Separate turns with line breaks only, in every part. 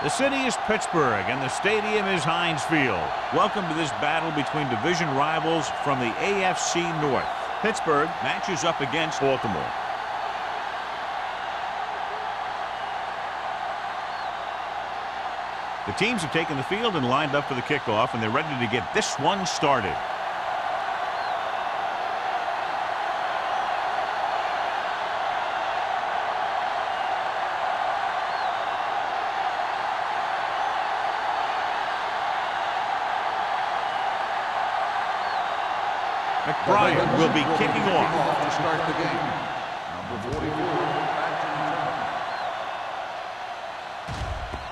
The city is Pittsburgh, and the stadium is Heinz Field. Welcome to this battle between division rivals from the AFC North. Pittsburgh matches up against Baltimore. The teams have taken the field and lined up for the kickoff, and they're ready to get this one started. McBride will be kicking off
to start the game. Number 44.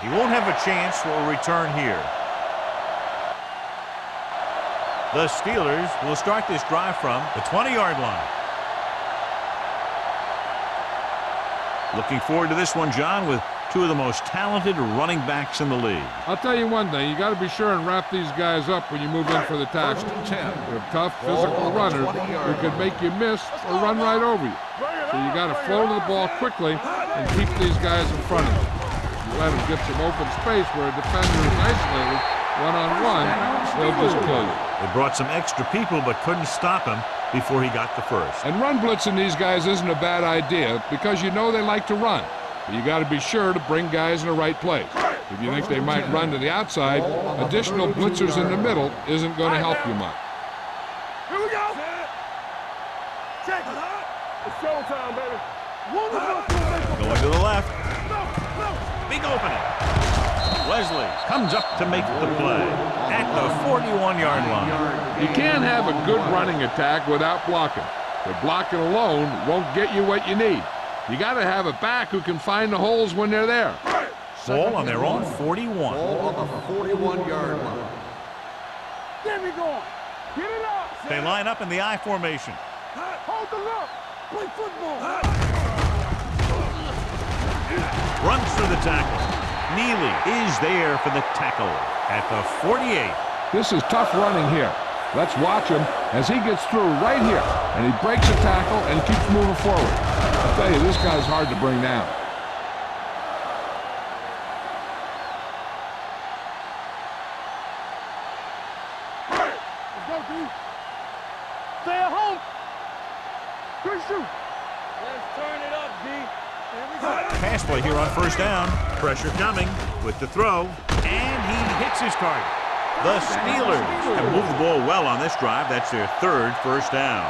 He won't have a chance for a return here. The Steelers will start this drive from the 20-yard line. Looking forward to this one, John, with two of the most talented running backs in the league.
I'll tell you one thing. You got to be sure and wrap these guys up when you move in for the tackle. They're tough, physical runners who can make you miss or run right over you. So you got to flow to the ball quickly and keep these guys in front of you. You let them get some open space where a defender is isolated, one-on-one, they'll just kill you.
They brought some extra people but couldn't stop him before he got the first.
And run blitzing these guys isn't a bad idea because you know they like to run. You got to be sure to bring guys in the right place. If you think they might run to the outside, additional blitzers in the middle isn't going to help you much.
Here we go. Check it. It's showtime, baby.
Going to the left. Big opening. Wesley comes up to make the play at the 41-yard line.
You can't have a good running attack without blocking. The blocking alone won't get you what you need. You got to have a back who can find the holes when they're there.
Ball on their own 41.
Ball on the 41-yard line.
Get me going. Get it up.
They line up in the I formation.
Hold the look. Play football.
Runs for the tackle. Neely is there for the tackle at the 48.
This is tough running here. Let's watch him as he gets through right here, and he breaks a tackle and keeps moving forward. I'll tell you, this guy's hard to bring down.
Let's go, D. Stay at home. Good shoot. Let's turn it up, D.
Pass play here on first down. Pressure coming with the throw, and he hits his target. The Steelers have moved the ball well on this drive. That's their third first down.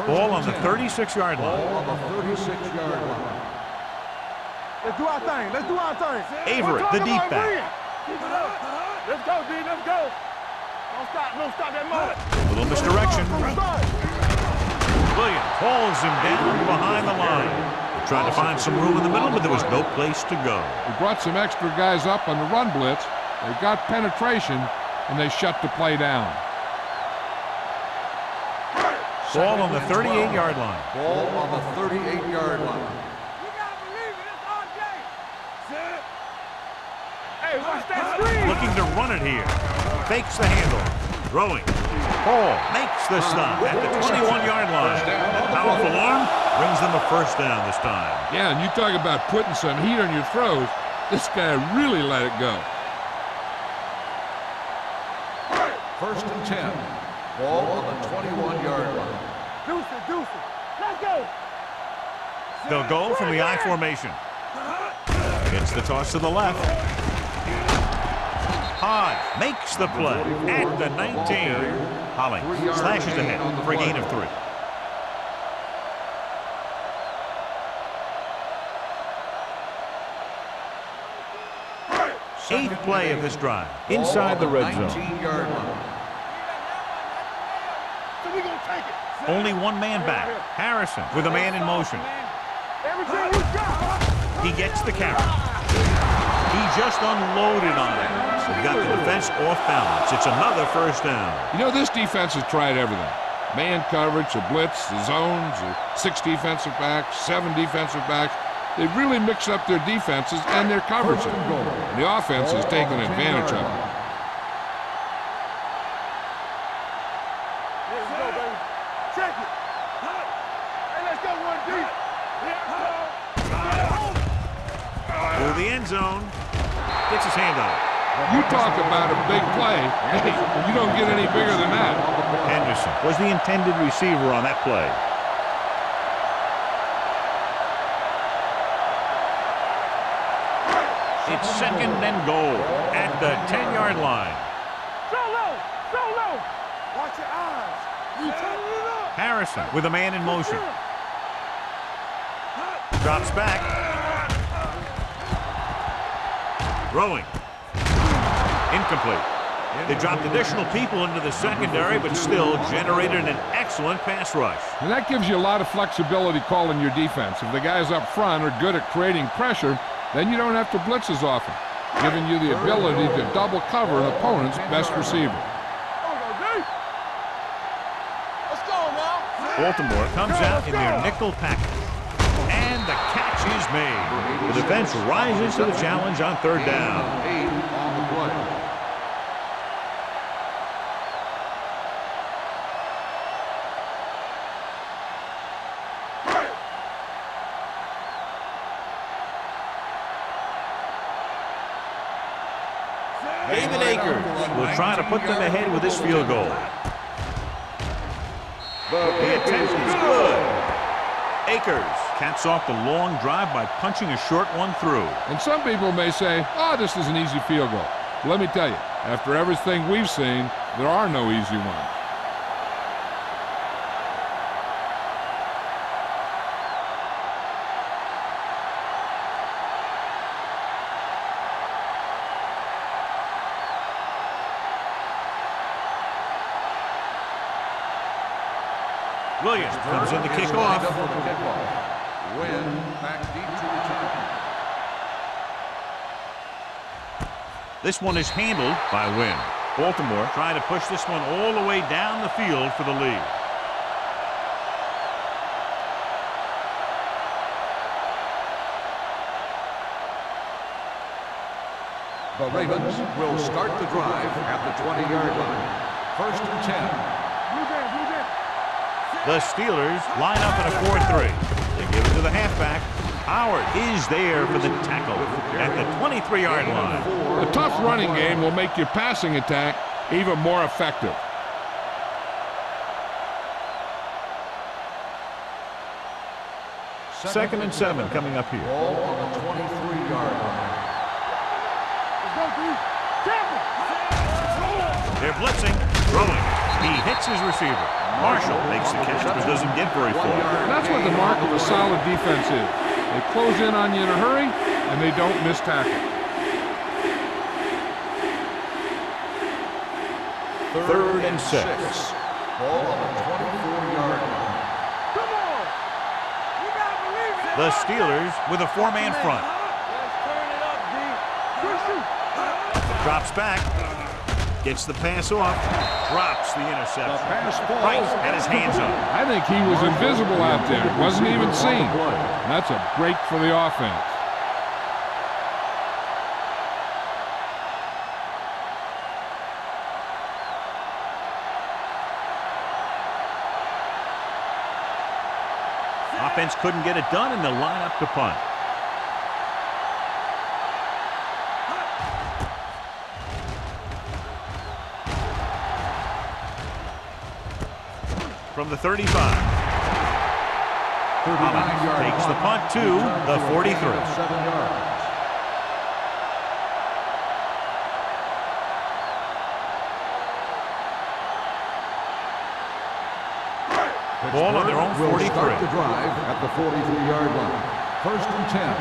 Ball on the 36-yard line.
Ball on the 36-yard line.
Let's do our thing. Let's do our thing.
Averett, the deep back.
Let's go, D. Let's go. Don't stop that moment.
Little misdirection. Williams hauls him down behind the line. They're trying to find some room in the middle, but there was no place to go.
We brought some extra guys up on the run blitz. They got penetration, and they shut the play down.
Ball on the 38-yard line.
Ball on the 38-yard line.
You gotta believe it. It's our game. Hey, watch that screen.
Looking to run it here. Fakes the handle. Throwing. Hall makes the stop at the 21-yard line. That powerful arm brings them a first down this time.
Yeah, and you talk about putting some heat on your throws. This guy really let it go.
First and 10. Ball on the 21-yard line.
Deuce it. Let's go.
They'll go from the I formation. Gets the toss to the left. Hodge makes the play at the 19. Hollings slashes ahead for a gain of 3. Eighth play of this drive. Inside the red zone.
19-yard line.
So we gonna take it.
Only one man back. Harrison with a man in motion.
Everything we got.
He gets the carry. He just unloaded on it. So he got the defense off balance. It's another first down.
You know, this defense has tried everything. Man coverage, a blitz, the zones, 6 defensive backs, 7 defensive backs. They've really mixed up their defenses and their coverages. And the offense has taken advantage of it.
Let's go, baby. Check it.
You talk about a big play. Hey, you don't get any bigger than that.
Henderson was the intended receiver on that play. It's second and goal at the 10-yard line.
Solo! Watch your eyes.
Harrison with a man in motion. Drops back. Throwing. Incomplete. They dropped additional people into the secondary, but still generated an excellent pass rush.
And that gives you a lot of flexibility calling your defense. If the guys up front are good at creating pressure, then you don't have to blitz as often, giving you the ability to double cover an opponent's best receiver.
Let's go now.
Baltimore comes out in their nickel package. And the catch is made. The defense rises to the challenge on third down.
8 on the play.
David Akers will try to put them ahead with this field goal. The attempt is good. Akers caps off the long drive by punching a short one through.
And some people may say, oh, this is an easy field goal. Let me tell you, after everything we've seen, there are no easy ones.
Williams comes in to kick off.
Win back deep to return.
This one is handled by Wynn. Baltimore trying to push this one all the way down the field for the lead.
The Ravens will start the drive at the 20-yard line. First and 10.
The Steelers line up in a 4-3. They give it to the halfback. Howard is there for the tackle at the 23-yard line.
A tough running game will make your passing attack even more effective.
Second and 7 coming up here.
Ball on the 23-yard line.
They're blitzing, throwing. He hits his receiver. Marshall makes the catch, but doesn't get very far.
That's what the mark of a solid defense is. They close in on you in a hurry, and they don't miss tackle.
Third and 6.
Ball on the 24-yard line.
Come on! You gotta believe it!
The Steelers with a 4-man front.
Let's turn it up, D.
Drops back. Gets the pass off. Drops the interception. Right at his hands up.
I think he was invisible out there. Wasn't even seen. That's a break for the offense.
Offense couldn't get it done, and they'll line up to punt. From the 35. Takes the punt to the 43.
7 yards.
Ball on their own 43.
Will start the drive at the 43-yard line. First and 10.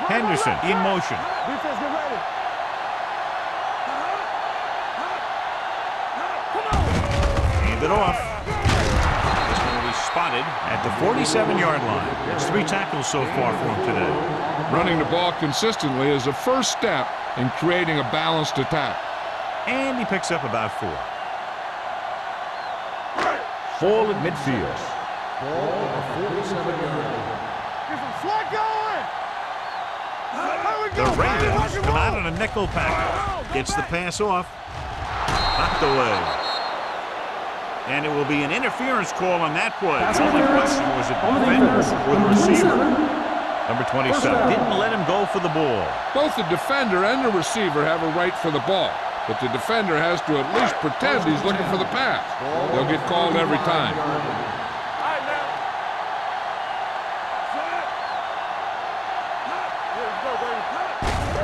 Henderson in motion.
Defense, get ready.
Hand it off. This one will be spotted at the 47-yard line. It's 3 tackles so far for him today.
Running the ball consistently is a first step in creating a balanced attack.
And he picks up about 4. Fall at midfield.
Ball on the 47-yard line.
Get some slug going.
The Ravens come out on a nickel package. Gets the pass off. Knocked away. And it will be an interference call on that play. The only question was it the defender or the receiver? Number 27 didn't let him go for the ball.
Both the defender and the receiver have a right for the ball, but the defender has to at least pretend he's looking for the pass. They'll get called every time.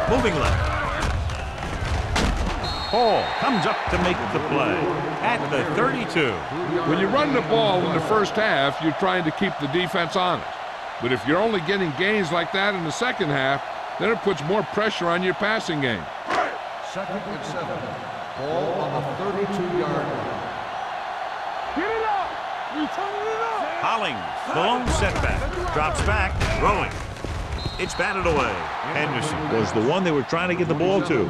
Moving left. Hall comes up to make the play at the 32.
When you run the ball in the first half, you're trying to keep the defense honest. But if you're only getting gains like that in the second half, then it puts more pressure on your passing game.
2nd and 7. Ball on the 32-yard line.
Get it up! You turning it up!
Hollings, the lone setback, drops back, throwing. It's batted away. Henderson was the one they were trying to get the ball to.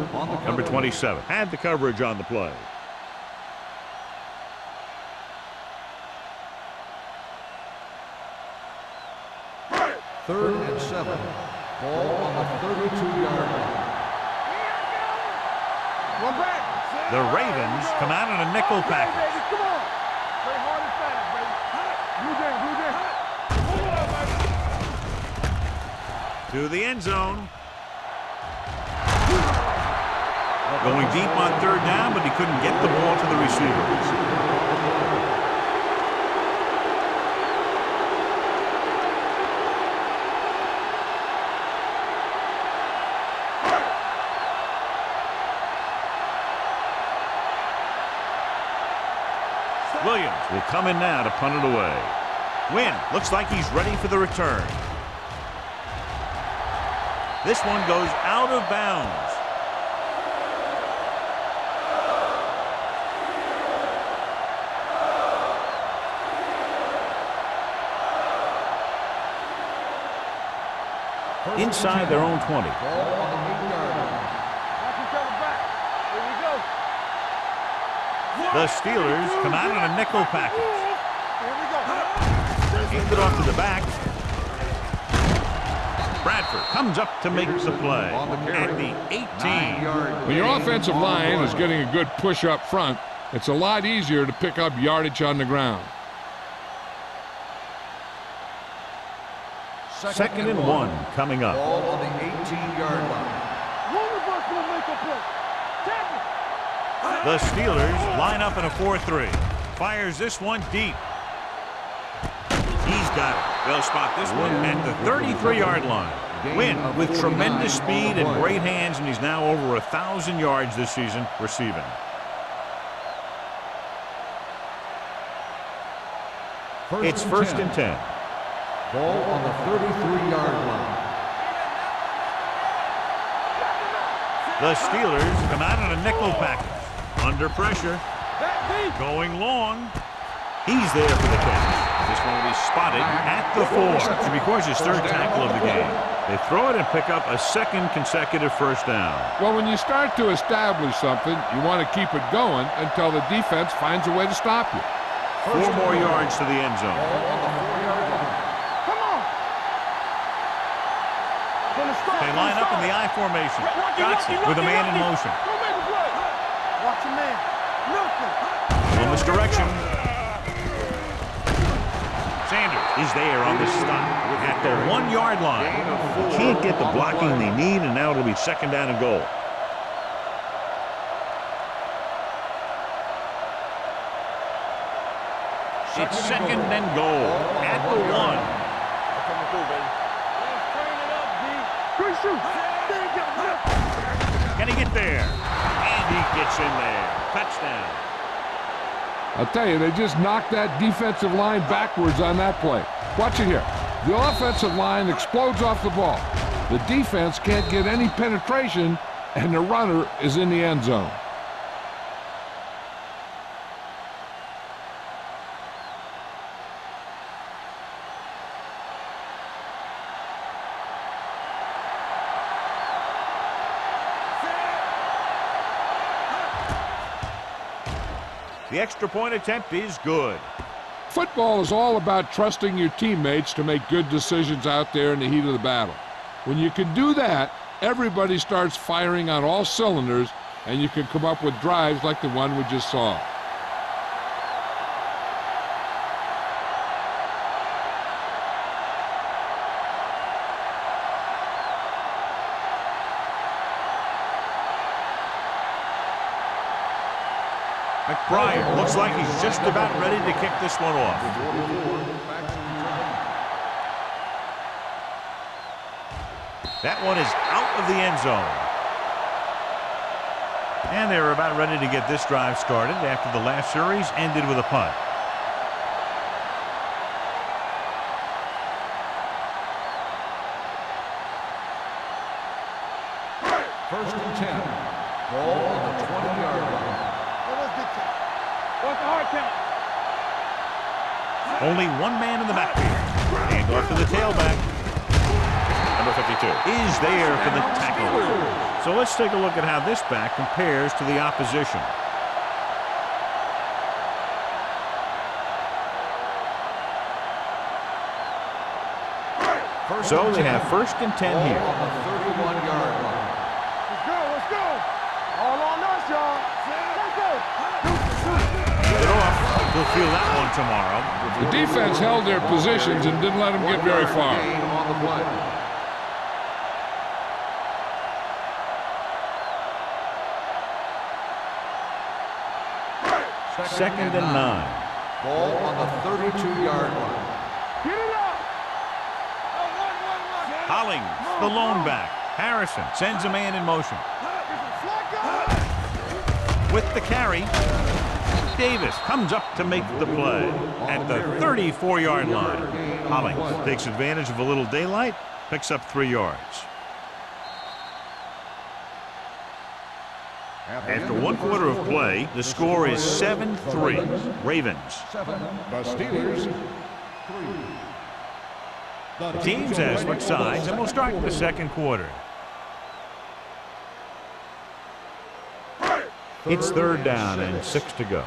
Number 27 had the coverage on the play.
Third and 7. Ball on the 32-yard line.
One back.
The Ravens come out in a nickel package.
Baby, come on. Play hard and fast, baby. Blue down, blue down.
To the end zone. Going deep on 3rd down, but he couldn't get the ball to the receiver. Williams will come in now to punt it away. Wynn looks like he's ready for the return. This one goes out of bounds. Inside their own 20.
Ball on the 8-yard line.
Watch each other back. Here we go.
The Steelers come out in a nickel package.
Here we go.
Hand it off to the back. Bradford comes up to make the play at the 18.
When your offensive line is getting a good push up front, it's a lot easier to pick up yardage on the ground.
2nd and 1 coming up.
Ball on the 18-yard line.
One of us will make a play. Tackle.
The Steelers line up in a 4-3. Fires this one deep. He's got it. They'll spot this one at the 33-yard line. Wynn with tremendous speed and great hands, and he's now over 1,000 yards this season receiving. It's 1st and 10.
Ball on the 33-yard line.
The Steelers come out in a nickel package. Under pressure.
Back deep.
Going long. He's there for the catch. This one will be spotted at the 4. And because his 3rd tackle of the game, they throw it and pick up a 2nd consecutive 1st down.
Well, when you start to establish something, you want to keep it going until the defense finds a way to stop you.
4 more yards to the end zone.
Ball on the 4-yard line.
Come on.
They line up in the I formation. Johnson with a man in motion.
Go make a play. Watch your man. Milton.
In this direction. Sanders is there on the stop at the 1-yard line. They can't get the blocking they need, and now it'll be 2nd down and goal. It's 2nd and goal at the 1.
Coming through, baby. Let's turn it up, D. Good shoot. There you go.
Can he get there? And he gets in there. Touchdown.
I'll tell you, they just knocked that defensive line backwards on that play. Watch it here. The offensive line explodes off the ball. The defense can't get any penetration, and the runner is in the end zone.
The extra point attempt is good.
Football is all about trusting your teammates to make good decisions out there in the heat of the battle. When you can do that, everybody starts firing on all cylinders, and you can come up with drives like the one we just saw.
McBride looks like he's just about ready to kick this one off. That one is out of the end zone. And they're about ready to get this drive started after the last series ended with a punt.
First and 10. Ball on the 20-yard line.
What's the hard count?
Only one man in the backfield. And off to the tailback. Number 52 is there for the tackle. So let's take a look at how this back compares to the opposition. So they have first and 10 here.
On the 31-yard line.
Let's go. All on us, y'all. Let's go.
Get it off. We'll feel that one tomorrow.
The defense held their positions and didn't let them get very far.
Gain on the play.
Second and 9.
Ball on the 32-yard line.
Get it up.
Hollings, the lone back. Harrison sends a man in motion. With the carry, Davis comes up to make the play at the 34-yard line. Hollings takes advantage of a little daylight, picks up 3 yards. After 1 quarter of play, the score is 7-3. Ravens.
The Steelers.
The teams have switched sides, and we'll start the second quarter. It's third down and 6 to go.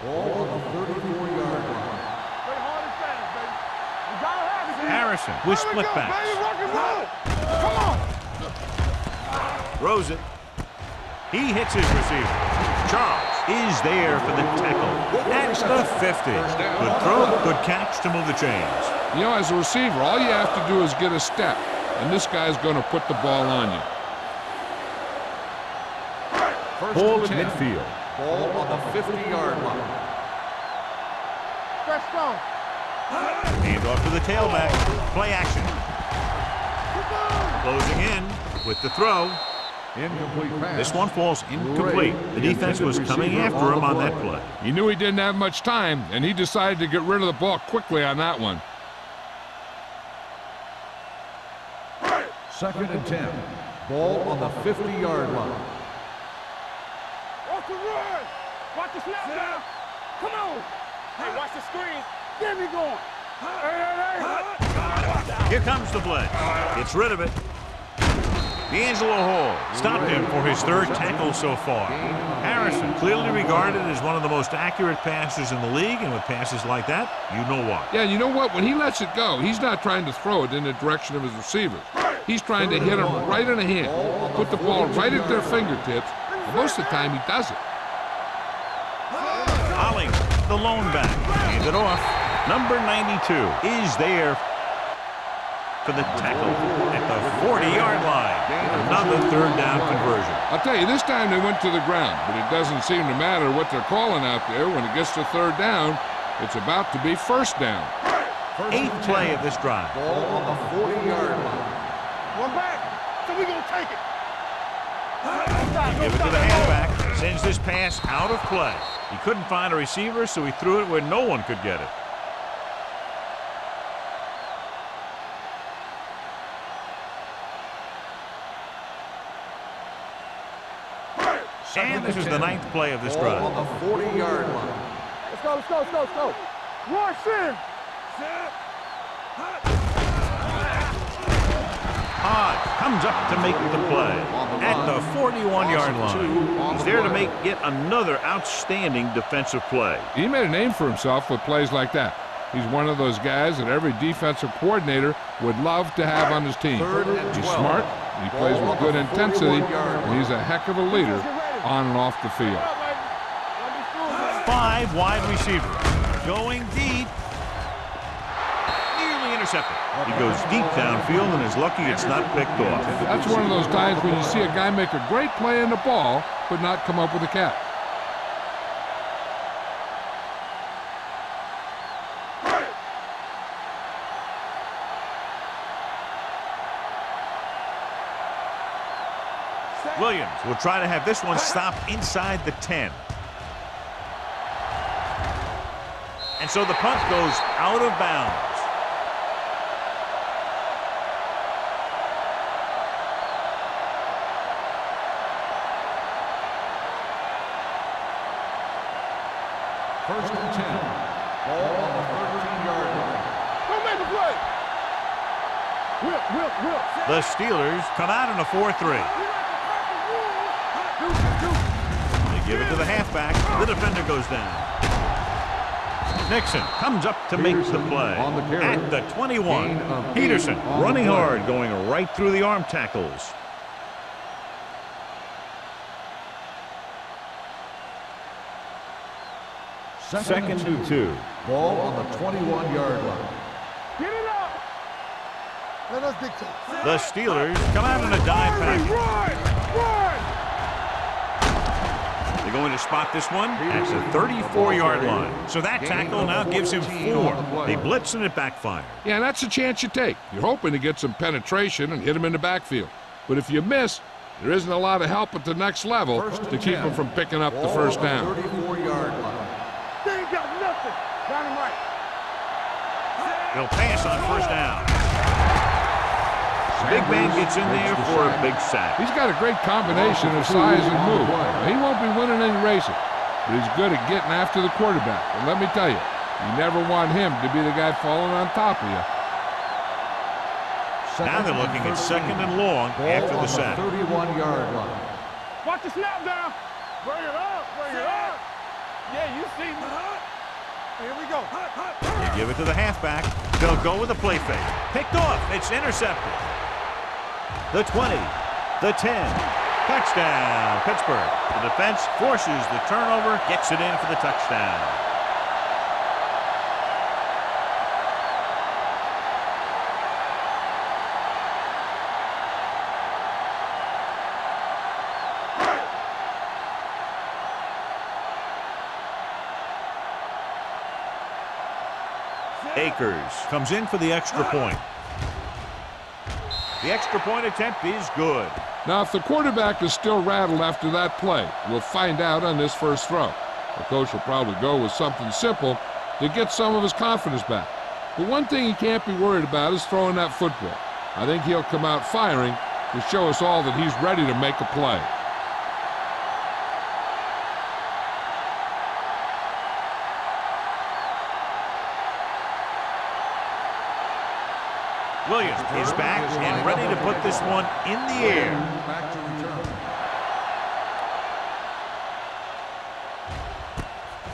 Harrison with split backs. Throws it. He hits his receiver. Charles is there for the tackle. That's the 50. Good throw, good catch to move the chains.
You know, as a receiver, all you have to do is get a step, and this guy's going to put the ball on you.
Ball at midfield.
Ball on the 50-yard line.
Let's go.
Hand off to the tailback. Play action. Closing in with the throw.
Incomplete pass.
This one falls incomplete. The defense was coming after him on that play.
He knew he didn't have much time, and he decided to get rid of the ball quickly on that one.
Second and 10. Ball on the 50-yard line.
Watch the run. Watch the snap down. Come on. Hey, watch the screen. Get me going. Hey.
Here comes the blitz. Gets rid of it. D'Angelo Hall stopped him for his 3rd tackle so far. Harrison, clearly regarded as one of the most accurate passers in the league, and with passes like that, you know why.
Yeah, you know what? When he lets it go, he's not trying to throw it in the direction of his receivers. He's trying to hit them right in the hand, put the ball right at their fingertips, and most of the time he does it.
Hollings, the lone back, hand it off. Number 92 is there for the tackle at the 40-yard line. Another 3rd down conversion.
I'll tell you, this time they went to the ground, but it doesn't seem to matter what they're calling out there. When it gets to 3rd down, it's about to be 1st down.
8th play of this drive.
Ball on the 40-yard line.
One back. So we're going to take it.
Give it to the halfback. Sends this pass out of play. He couldn't find a receiver, so he threw it where no one could get it. And this is the 9th play of this drive.
Ball on the 40-yard line.
Let's go, let's go, let's go, let's go. Rush in.
Todd comes up to make the play at the 41-yard line. He's there to make yet another outstanding defensive play.
He made a name for himself with plays like that. He's one of those guys that every defensive coordinator would love to have on his team. He's smart, he plays with good intensity, and he's a heck of a leader on and off the field.
5 wide receivers going deep. Nearly intercepted. He goes deep downfield and is lucky it's not picked off.
That's one of those times when you see a guy make a great play in the ball, but not come up with a catch.
Williams will try to have this one stop inside the 10. And so the punt goes out of bounds.
First and 10. Ball on the 13-yard line.
Don't make a play. Whip.
The Steelers come out in a 4-3. They give it to the halfback. The defender goes down. Nixon comes up to make the play
on the carry.
at the 21. Peterson running hard, going right through the arm tackles. Second and 2.
Ball on the 21-yard line.
Get it up. Let us dictate.
The Steelers come out in a dive package.
Run.
They're going to spot this one at the 34-yard line. So that tackle now gives him 4. They blitz and it backfires.
Yeah, that's a chance you take. You're hoping to get some penetration and hit him in the backfield. But if you miss, there isn't a lot of help at the next level to keep him from picking up the first down.
34-yard line.
They ain't got nothing. Got him right.
He'll pass on first down. Big man gets in there for a big sack.
He's got a great combination of size and move. He won't be winning any races, but he's good at getting after the quarterback. And let me tell you, you never want him to be the guy falling on top of you.
Now they're looking at second and long after the sack.
31-yard line.
Watch the snap down. Bring it up. Yeah, you see me. Here we go.
You give it to the halfback. They'll go with a play fake. Picked off. It's intercepted. The 20, the 10. Touchdown, Pittsburgh. The defense forces the turnover, gets it in for the touchdown. Akers comes in for the extra point. The extra point attempt is good.
Now, if the quarterback is still rattled after that play, we'll find out on this first throw. The coach will probably go with something simple to get some of his confidence back. But one thing he can't be worried about is throwing that football. I think he'll come out firing to show us all that he's ready to make a play.
Williams is back and ready to put this one in the air.
Back to return.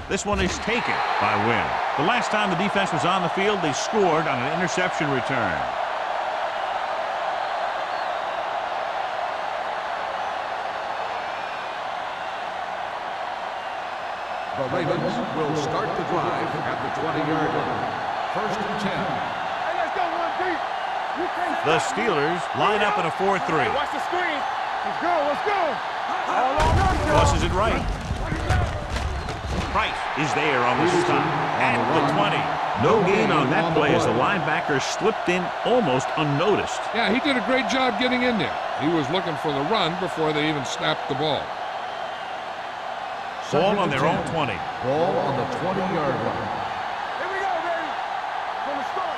This one is taken by Wynn. The last time the defense was on the field, they scored on an interception return.
The Ravens will start the drive at the 20-yard line. First and 10.
Hey, let's go one deep.
The Steelers line up in a 4-3.
Watch the screen. Let's go. All on us, y'all.
Tosses it right. Price is there on the stop at the 20. No gain on that play as the linebacker slipped in almost unnoticed.
Yeah, he did a great job getting in there. He was looking for the run before they even snapped the ball.
Ball on their own 20.
Ball on the 20-yard line.
Here we go, baby. From the start.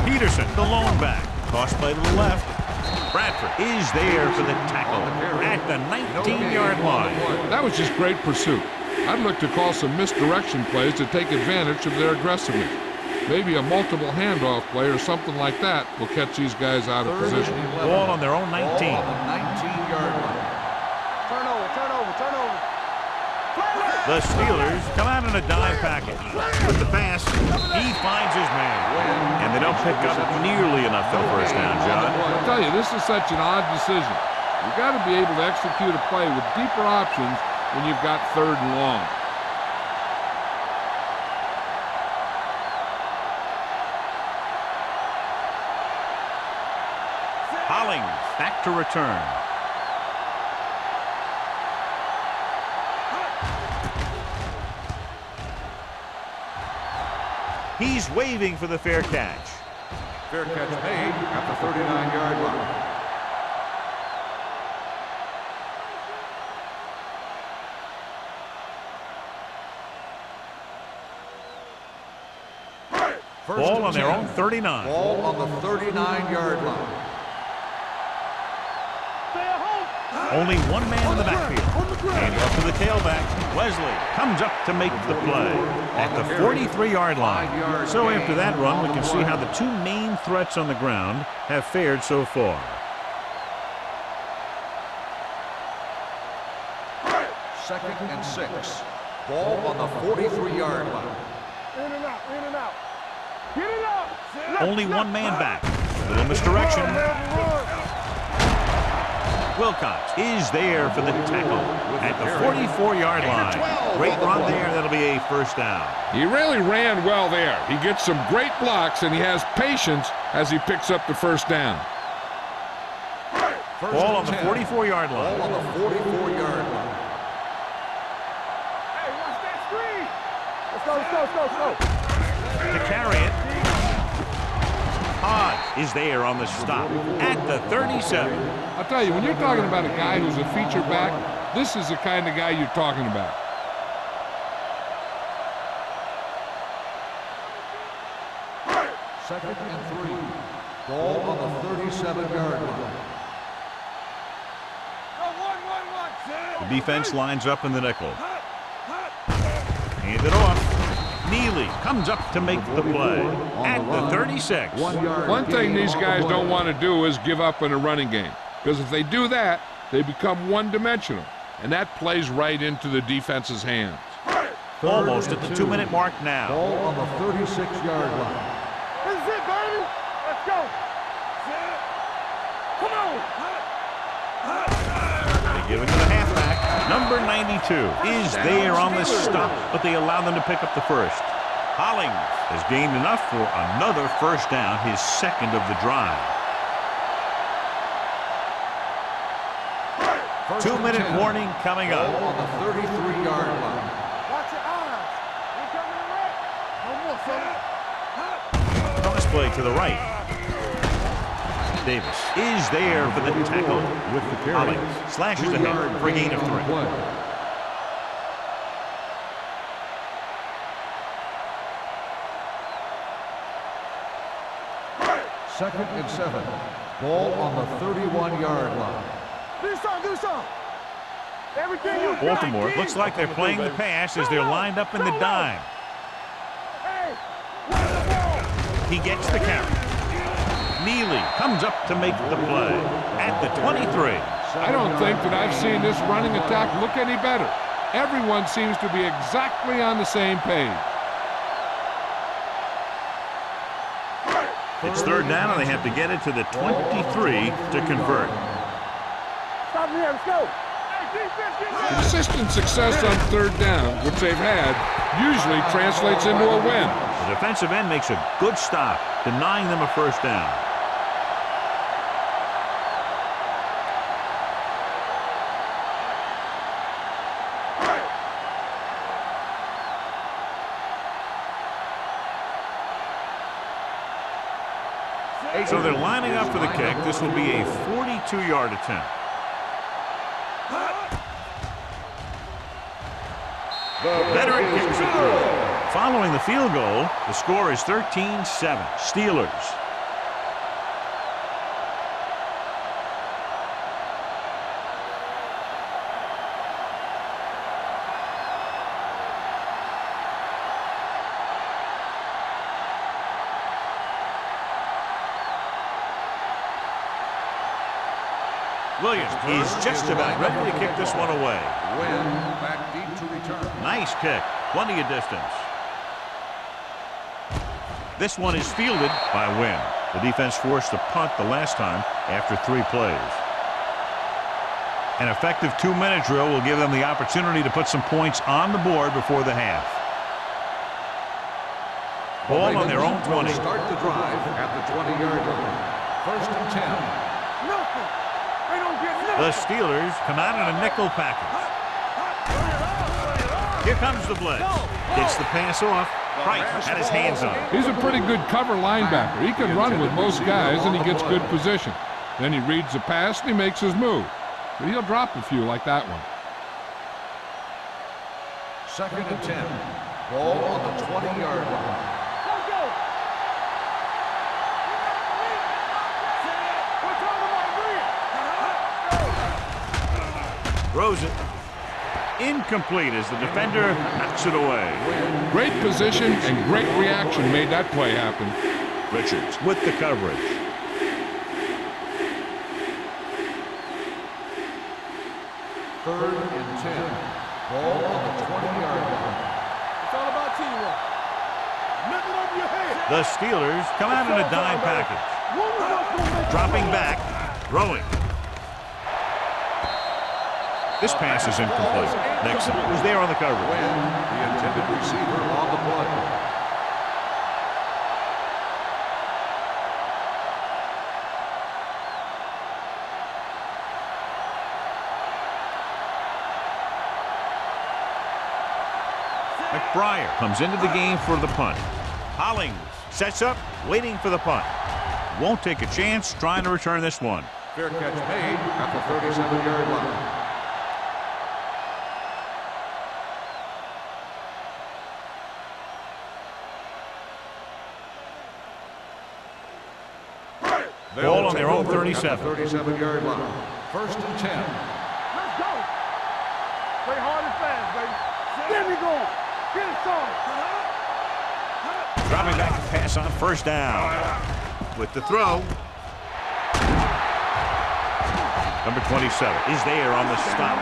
Peterson, the lone back. Toss play to the left. Bradford is there for the tackle at the 19-yard line.
That was just great pursuit. I'd look to call some misdirection plays to take advantage of their aggressiveness. Maybe a multiple handoff play or something like that will catch these guys out of position.
Ball on their own 19.
Ball on the 19-yard line.
Turnover.
The Steelers come out in a dive package. With the pass, he finds his man. And they don't pick up nearly enough for the first down, John.
I tell you, this is such an odd decision. You've got to be able to execute a play with deeper options when you've got third and long.
Hollings back to return. He's waving for the fair catch.
Fair catch made at the 39-yard line.
Ball on their own 39.
Ball on the 39-yard line.
Only one man in the backfield. Handing off to the tailback. Wesley comes up to make the play at the 43-yard line. So after that run, we can see how the two main threats on the ground have fared so far.
Second and 6. Ball on the 43-yard line.
In and out, in and out. Get it up.
Only one man back. A little misdirection. Wilcox is there for the tackle at the 44-yard line. Great run there. That'll be a first down.
He really ran well there. He gets some great blocks, and he has patience as he picks up the first down.
Ball on the 44-yard line.
Ball on the 44-yard line.
Hey, watch that screen. Let's go.
To carry it. Hodge is there on the stop at the 37.
I'll tell you, when you're talking about a guy who's a feature back, this is the kind of guy you're talking about.
Second and 3. Ball on the 37-yard line.
The defense lines up in the nickel. Hand it off. Neely comes up to make the play at the 36.
One thing these guys don't want to do is give up in a running game, because if they do that, they become one-dimensional, and that plays right into the defense's hands.
Almost at the 2-minute mark now.
Ball on the 36-yard line.
This is it, baby. Let's go. Come on.
They give it to the halfback. Number 92 is there on the stop, but they allow them to pick up the first. Hollings has gained enough for another first down, his second of the drive. 2-minute warning coming up.
Ball on the 33-yard line.
Watch your eyes. We coming to right. No more, son.
Cross play to the right. Davis is there for the tackle with the carry. Hollings slashes ahead for a gain of 3.
Second and 7. Ball on the 31-yard line.
Do something. Everything you got,
Baltimore
kid.
looks like they're playing the pass as they're lined up in the dime.
Hey, run the ball.
He gets the carry. Neely comes up to make the play at the 23.
I don't think that I've seen this running attack look any better. Everyone seems to be exactly on the same page.
It's third down, and they have to get it to the 23 to convert.
Stop here. Let's go. Hey, defense, get ready.
Consistent success on third down, which they've had, usually translates into a win.
The defensive end makes a good stop, denying them a first down. So they're lining up for the kick. This will be a 42-yard attempt. The veteran kicks it through. Following the field goal, the score is 13-7. Steelers. Williams, he's just about ready to kick this one away.
Win back deep to return.
Nice kick, plenty of distance. This one is fielded by Wynn. The defense forced a punt the last time after 3 plays. An effective 2-minute drill will give them the opportunity to put some points on the board before the half. Ball on their own 20.
Start the drive at the 20-yard line. First and 10.
Nothing. They don't get nothing.
The Steelers come out in a nickel package. Here comes the blitz. Gets the pass off. Price had his hands on it.
He's a pretty good cover linebacker. He can run with most guys, and he gets good position. Then he reads the pass, and he makes his move. But he'll drop a few like that one.
Second and 10. Ball on the 20-yard line.
Go.
Throws it. Incomplete as the defender knocks it away.
Great position and great reaction made that play happen.
Richards with the coverage.
Third and 10. Ball on the 20-yard line.
It's all about teamwork. Nothing over your head.
The Steelers come out in a dime package. Dropping back, throwing. This pass is incomplete. Nixon was there on the coverage.
The intended receiver on the play.
McBriar comes into the game for the punt. Hollings sets up, waiting for the punt. Won't take a chance trying to return this one.
Fair catch made at the 37-yard line.
Ball on their own 37.
37-yard line. First and 10.
Let's go. Play hard and fast, baby. There we go. Get it started.
Dropping back to pass on first down. With the throw. Number 27 is there on the stop.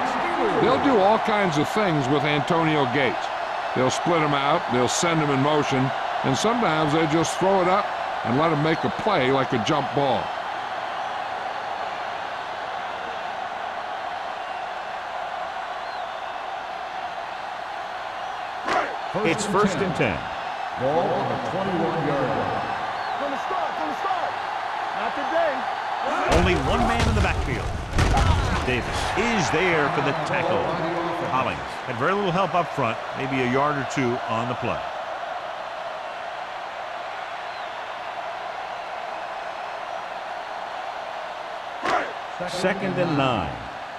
They'll do all kinds of things with Antonio Gates. They'll split him out, they'll send him in motion, and sometimes they just throw it up and let him make a play like a jump ball.
It's first and 10.
Ball on the 21-yard line.
From the start. Not today.
Only one man in the backfield. Davis is there for the tackle. Hollings had very little help up front, maybe a yard or two on the play. Second and 9.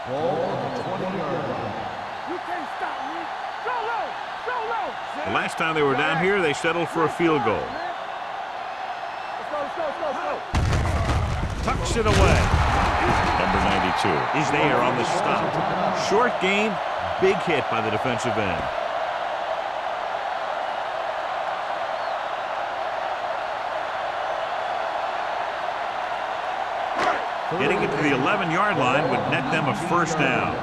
Ball on the 20-yard line.
You can't stop me. Go low.
The last time they were down here, they settled for a field goal.
Let's go.
Tucks it away. Number 92 is there on the stop. Short gain, big hit by the defensive end. Getting it to the 11-yard line would net them a first down.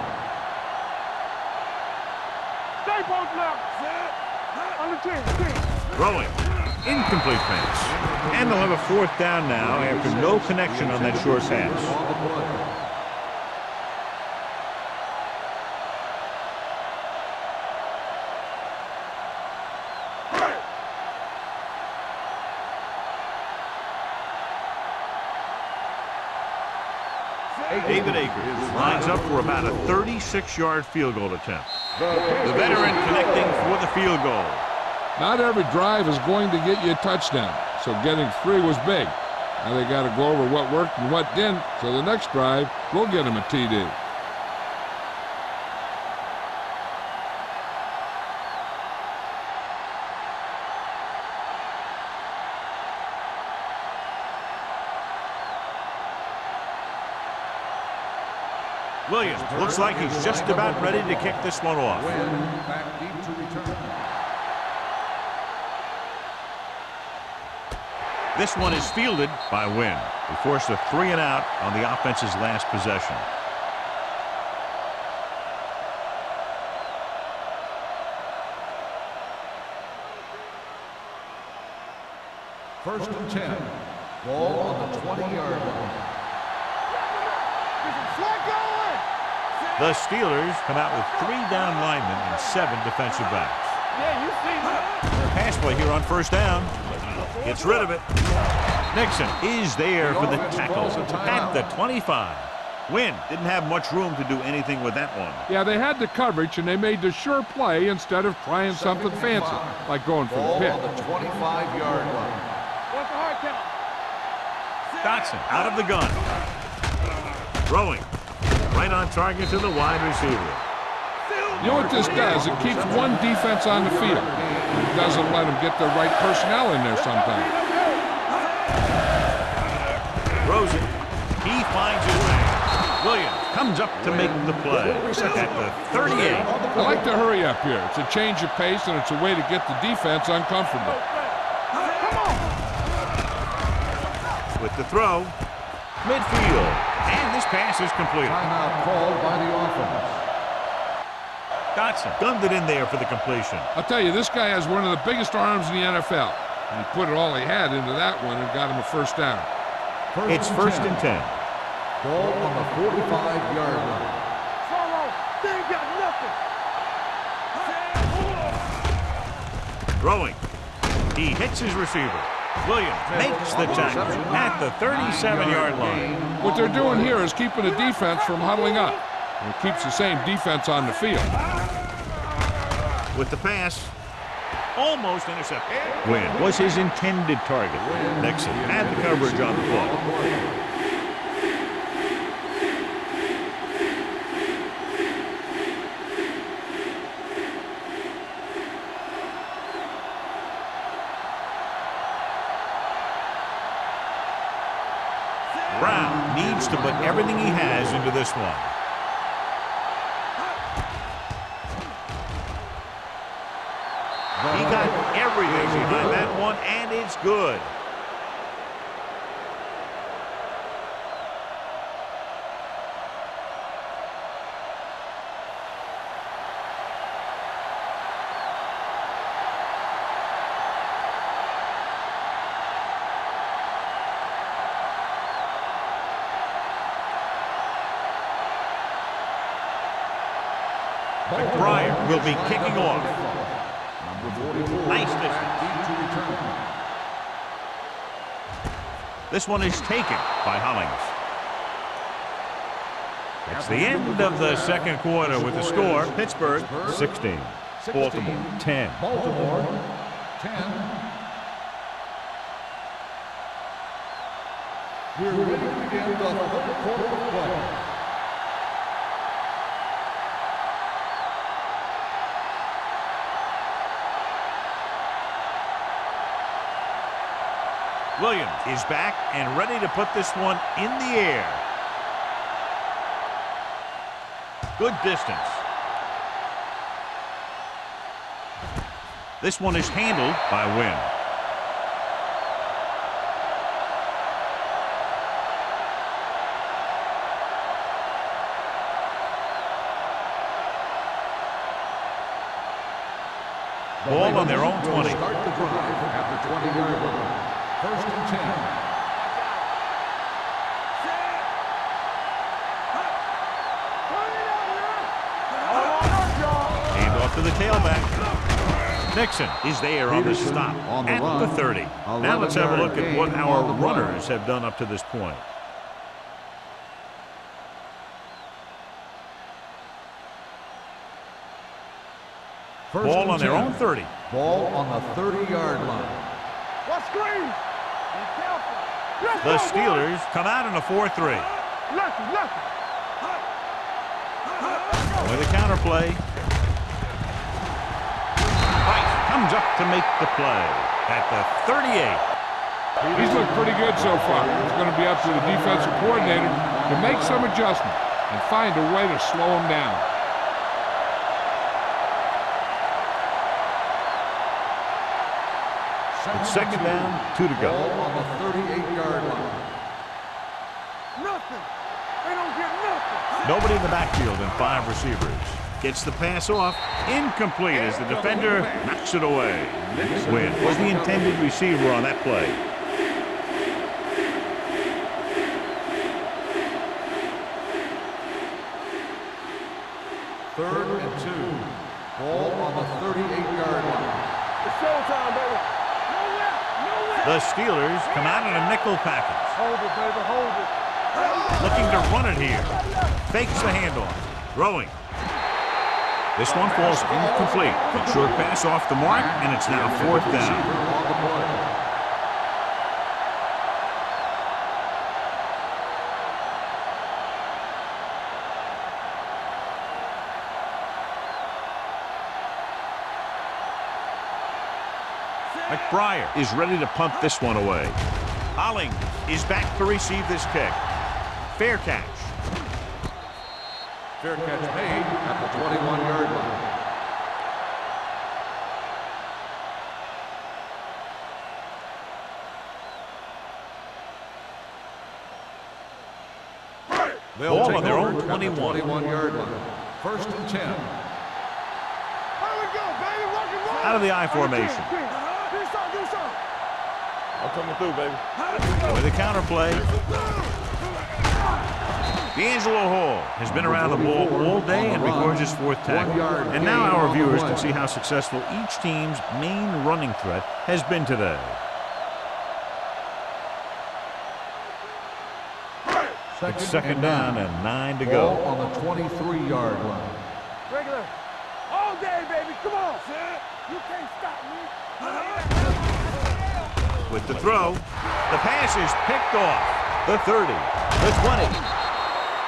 Stay both left. On the 10.
Throwing. Incomplete pass. And they'll have a fourth down now after no connection on that short pass. David Akers lines up for about a 36-yard field goal attempt. The veteran connecting for the field goal.
Not every drive is going to get you a touchdown, so getting 3 was big. Now they got to go over what worked and what didn't, so the next drive will get them a TD.
Williams looks like he's just about ready to kick this one off.
Back deep to return.
This one is fielded by Wynn. He forced a 3 and out on the offense's last possession.
First and 10. Ball on the 20-yard line.
The Steelers come out with 3 down linemen and 7 defensive backs.
Yeah, you see that.
Pass play here on first down. Gets rid of it. Nixon is there for the tackle at the 25. Wynn didn't have much room to do anything with that one.
Yeah, they had the coverage, and they made the sure play instead of trying something fancy, like going for the pick.
Ball on the 25-yard line.
What's the hard count?
Dotson out of the gun. Throwing. Right on target to the wide receiver.
You know what this does? It keeps one defense on the field. It doesn't let them get the right personnel in there sometimes.
Throws it. He finds his man. Williams comes up to make the play at the 38.
I like to hurry up here. It's a change of pace, and it's a way to get the defense uncomfortable.
With the throw, midfield, and this pass is completed.
Timeout called by the offense.
Dotson gunned it in there for the completion.
I'll tell you, this guy has one of the biggest arms in the NFL. And he put it all he had into that one and got him a first down.
It's first and 10.
Ball on the 45-yard line.
Solo, they ain't got nothing.
Throwing. He hits his receiver. Williams makes the tackle at the 37-yard line.
What they're doing here is keeping the defense from huddling up. And it keeps the same defense on the field.
With the pass, almost intercepted. Wynn was his intended target. Nixon had the coverage on the ball. Brown needs to put everything he has into this one. He got everything behind that one, and it's good. McBride will be kicking off. Nice distance. This one is taken by Hollings. It's the end of the second quarter with the score. Pittsburgh 16. Baltimore 10.
Baltimore 10. We're ready to begin the third quarter of play.
Williams is back and ready to put this one in the air. Good distance. This one is handled by Wynn. Ball on their own 20.
Start the drive at the 20-yard line. First and 10.
Hand off to the tailback. Nixon is there on the stop
on the
at
run.
the 30. Now let's have a look at what our runners have done up to this point. Ball on their own 30.
Ball on the 30-yard line.
What screen? Be careful.
The Steelers come out in a 4-3.
Left.
With a counterplay. White comes up to make the play at the 38.
He's looked pretty good so far. It's going to be up to the defensive coordinator to make some adjustment and find a way to slow him down.
It's second down, 2 to go.
Ball on the 38-yard line.
Nothing. They don't get nothing.
Nobody in the backfield and 5 receivers. Gets the pass off. Incomplete as the defender knocks it away. Wynn was the intended receiver on that play.
Third and 2. Ball on the 38-yard line.
It's showtime, baby.
The Steelers come out in a nickel package.
Hold it, baby, hold it.
Looking to run it here. Fakes the handoff. Throwing. This one falls incomplete. Short pass off the mark, and it's now 4th down.
On the play.
McBride is ready to punt this one away. Hollings is back to receive this kick. Fair catch.
Fair catch made at the 21-yard line. They'll
Ball
take
on their
over
own
at the
21.
21-yard line. First and 10.
Out of the I formation.
I'm coming through, baby.
With a counter play. D'Angelo Hall has been around the ball all day and records his fourth tackle. And now our viewers can see how successful each team's main running threat has been today. It's second down and 9 to go.
Ball on the 23-yard line.
Regular. All day, baby. Come on. You can't stop me.
With the throw, the pass is picked off. The 30, the 20.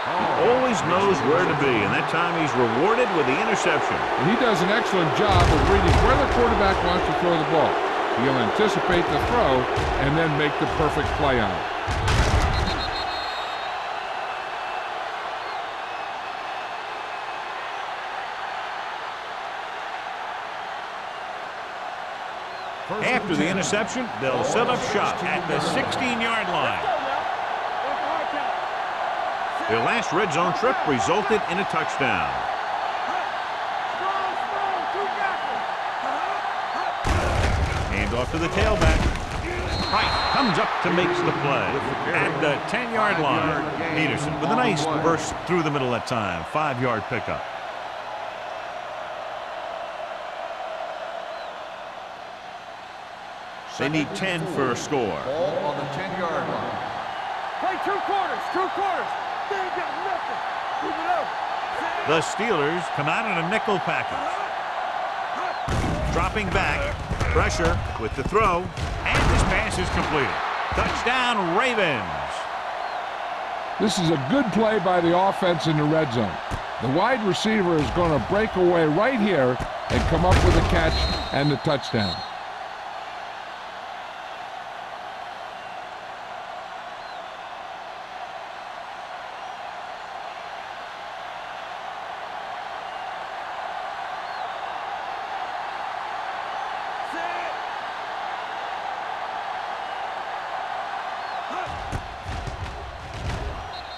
He always knows where to be, and that time he's rewarded with the interception.
He does an excellent job of reading where the quarterback wants to throw the ball. He'll anticipate the throw and then make the perfect play on it.
After the interception, they'll set up shop at the 16-yard line. Their last red zone trip resulted in a touchdown. Hand off to the tailback. Wright comes up to make the play at the 10-yard line. Peterson with a nice burst through the middle that time. 5-yard pickup. They need 10 for a score.
Ball on the 10-yard line.
Play 2 quarters. 2 quarters. They ain't got nothing. Keep it up.
The Steelers come out in a nickel package. Dropping back. Pressure with the throw. And this pass is completed. Touchdown, Ravens.
This is a good play by the offense in the red zone. The wide receiver is going to break away right here and come up with a catch and the touchdown.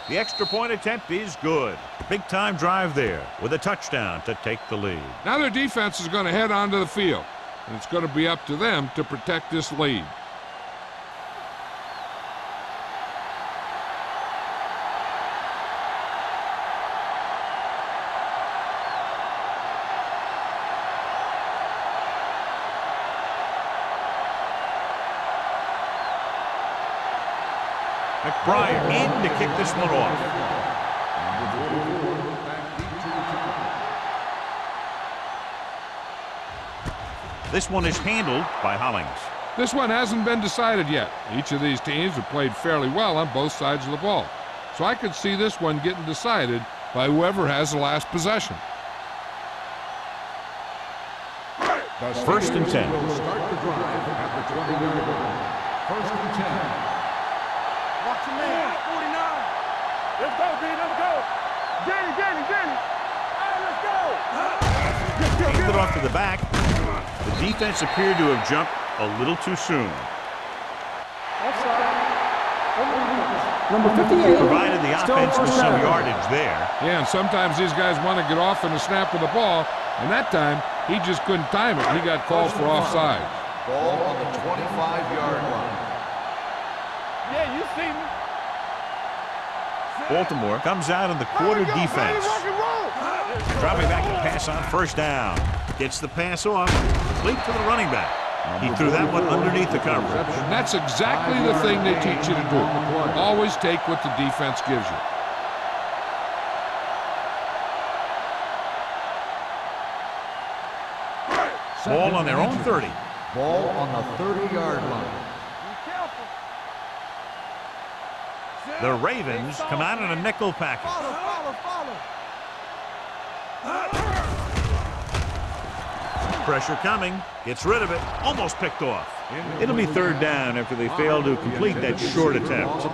The extra point attempt is good. Big time drive there with a touchdown to take the lead.
Now their defense is going to head onto the field, and it's going to be up to them to protect this lead.
McBride in to kick this one off. This one is handled by Hollings.
This one hasn't been decided yet. Each of these teams have played fairly well on both sides of the ball. So I could see this one getting decided by whoever has the last possession.
First and 10.
Will start the drive at the 20-yard line. First and 10.
Watch your man. 49. Let's go, D. Let's go. Danny. All right, let's go.
Handed off to the back. The defense appeared to have jumped a little too soon.
Number 58.
Provided the offense with some yardage there.
Yeah, and sometimes these guys want to get off in the snap of the ball, and that time he just couldn't time it. He got called for offside.
Ball on the 25-yard line.
Yeah, you see me.
Baltimore comes out in the quarter defense. Dropping back to pass on first down. Gets the pass off. Complete to the running back. He threw that one underneath the coverage.
And that's exactly the thing they teach you to do. Always take what the defense gives you.
Ball on their own 30.
Ball on the 30-yard line.
The Ravens come out in a nickel package. Pressure coming. Gets rid of it. Almost picked off. It'll be third down after they fail to complete that short attempt.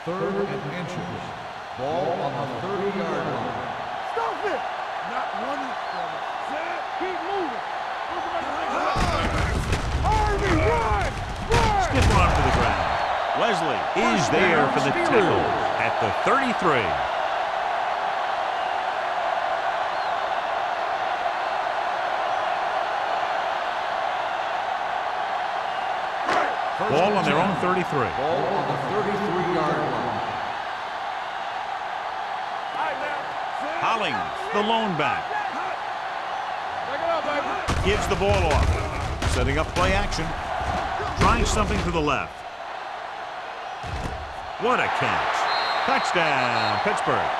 3rd and inches. Ball on the 30-yard line.
Stop it! Not one. Keep moving. Harvey, run! Run!
Stiff arm to the ground. Wesley is there for the tackle at the 33. Ball on their own 33.
Ball on the 33-yard line.
Hollings, the lone back. Gives the ball off. Setting up play action. Trying something to the left. What a catch. Touchdown, Pittsburgh.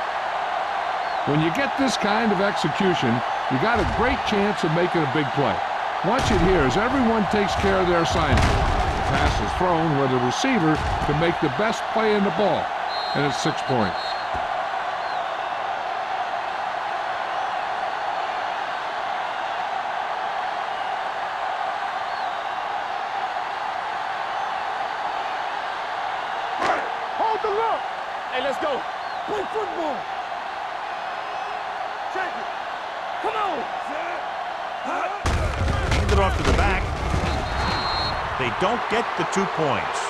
When you get this kind of execution, you got a great chance of making a big play. Watch it here as everyone takes care of their assignment. The pass is thrown where the receiver can make the best play in the ball, and it's 6 points.
Hold the look! Hey, let's go. Play football. Check it. Come on.
Hand it off to the back. They don't get the 2 points.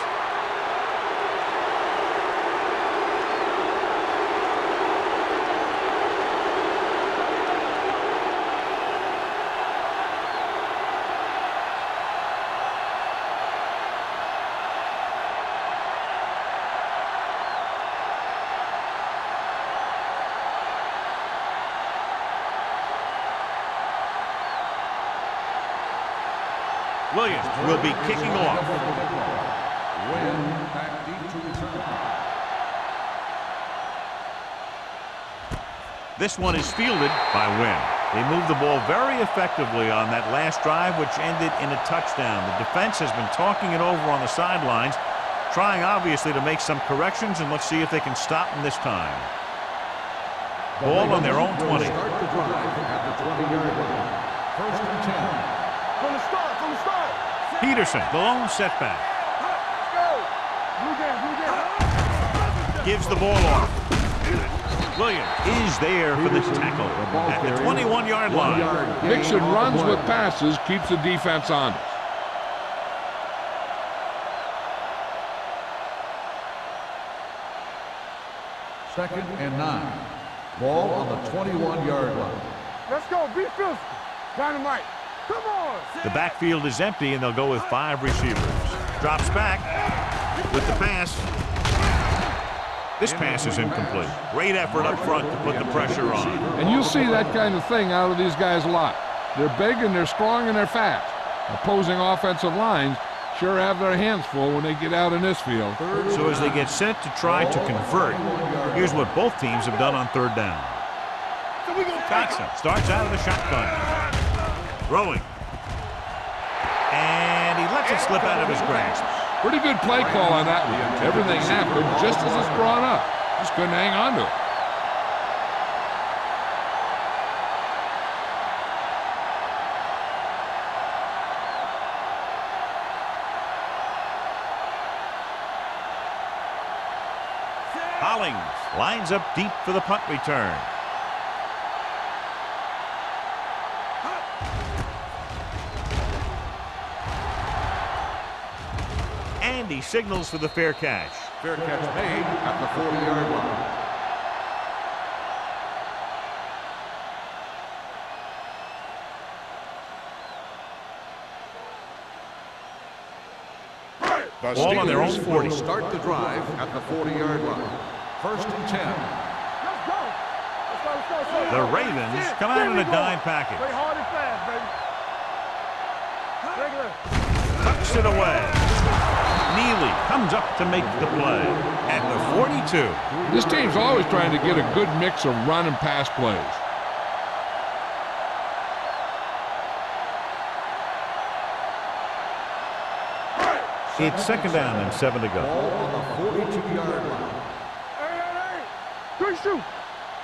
Williams will be kicking off.
Win back deep to return.
This one is fielded by Wynn. They moved the ball very effectively on that last drive, which ended in a touchdown. The defense has been talking it over on the sidelines, trying obviously to make some corrections, and let's see if they can stop them this time. Ball on their own 20.
Start the drive at the 20-yard line. 1st and 10.
From the start, from the start.
Peterson, the lone setback.
Let's go. Blue game.
Gives the ball off. Williams is there for the tackle at the 21-yard line.
Mixing runs with passes keeps the defense honest.
Second and 9. Ball on the 21-yard line.
Let's go. Be physical. Dynamite. Come on.
The backfield is empty, and they'll go with 5 receivers. Drops back with the pass. This pass is incomplete. Great effort up front to put the pressure on.
And you'll see that kind of thing out of these guys a lot. They're big and they're strong and they're fast. Opposing offensive lines sure have their hands full when they get out in this field.
So as they get set to try to convert, here's what both teams have done on 3rd down. Johnson starts out of the shotgun. Throwing. And he lets it slip out of his grasp.
Pretty good play call on that one. Everything happened just as it's brought up. Just couldn't hang on to it.
Hollings lines up deep for the punt return. And he signals for the fair catch.
Fair catch made at the 40-yard line.
Ball on their own 40.
Start the drive at the 40-yard line. 1st and 10.
Let's go. Let's go.
The Ravens come out in a dime package.
Play hard and fast, baby. Regular.
Tucks it away. Neely comes up to make the play at the 42.
This team's always trying to get a good mix of run and pass plays.
It's 2nd down and 7 to go.
Ball on the 42-yard line.
Hey. Quick shoot.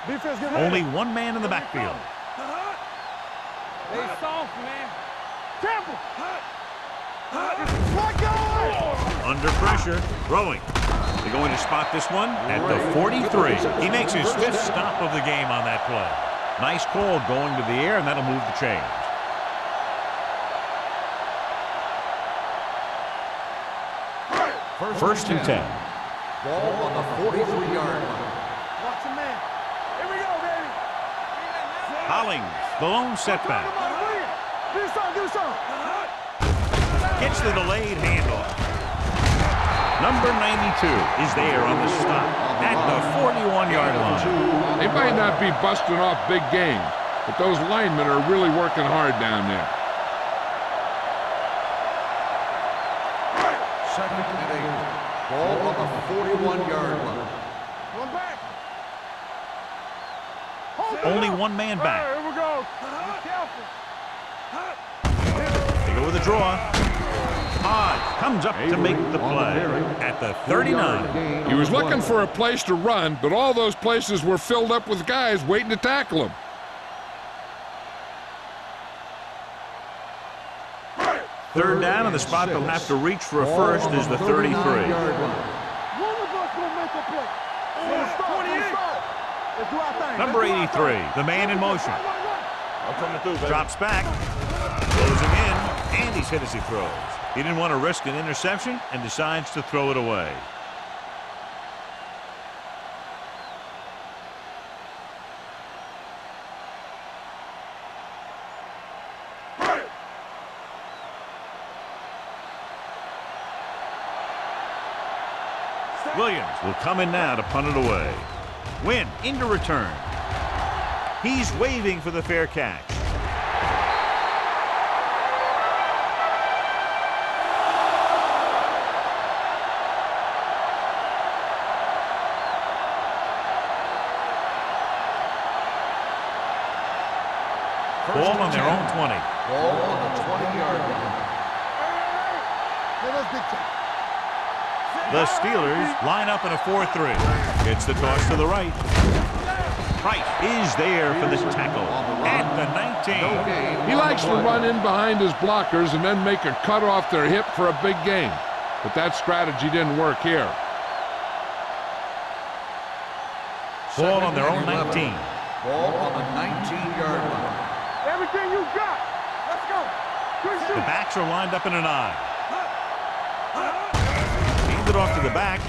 Defense get ready.
Only one man in the backfield.
They soft, man. Temple. What going?
Under pressure, throwing. They're going to spot this one at the 43. He makes his 5th stop of the game on that play. Nice call going to the air, and that'll move the chains. First and 10.
Ball on the 43-yard line.
Watch a man. Here we go, baby.
Hollings, the lone setback.
Do something.
Gets the delayed handoff. Number 92 is there on the stop at the 41-yard line.
They might not be busting off big games, but those linemen are really working hard down there.
Second and 8. Ball on the 41-yard line.
One back.
Only one man back.
Here we go. Be careful.
They go with a draw. Hodge comes up to make the play at the 39.
He was looking for a place to run, but all those places were filled up with guys waiting to tackle him.
Third down, and the spot they'll have to reach for a first is the 33.
One of us will make a play. 28. Let's do our thing.
Number 83, the man in motion.
I'm coming through, baby.
Drops back, closing in, and he's hit as he throws. He didn't want to risk an interception and decides to throw it away. Williams will come in now to punt it away. Wynn into return. He's waving for the fair catch. Ball on their own 20.
Ball on the 20-yard line.
The Steelers line up in a 4-3. Gets the toss to the right. Price is there for the tackle at the 19.
He likes to run in behind his blockers and then make a cut off their hip for a big gain. But that strategy didn't work here.
Ball on their own 19.
Ball on the 19-yard line.
Everything you got. Let's go. Good
The
shoot.
backs are lined up in an I. Hands it off to the back.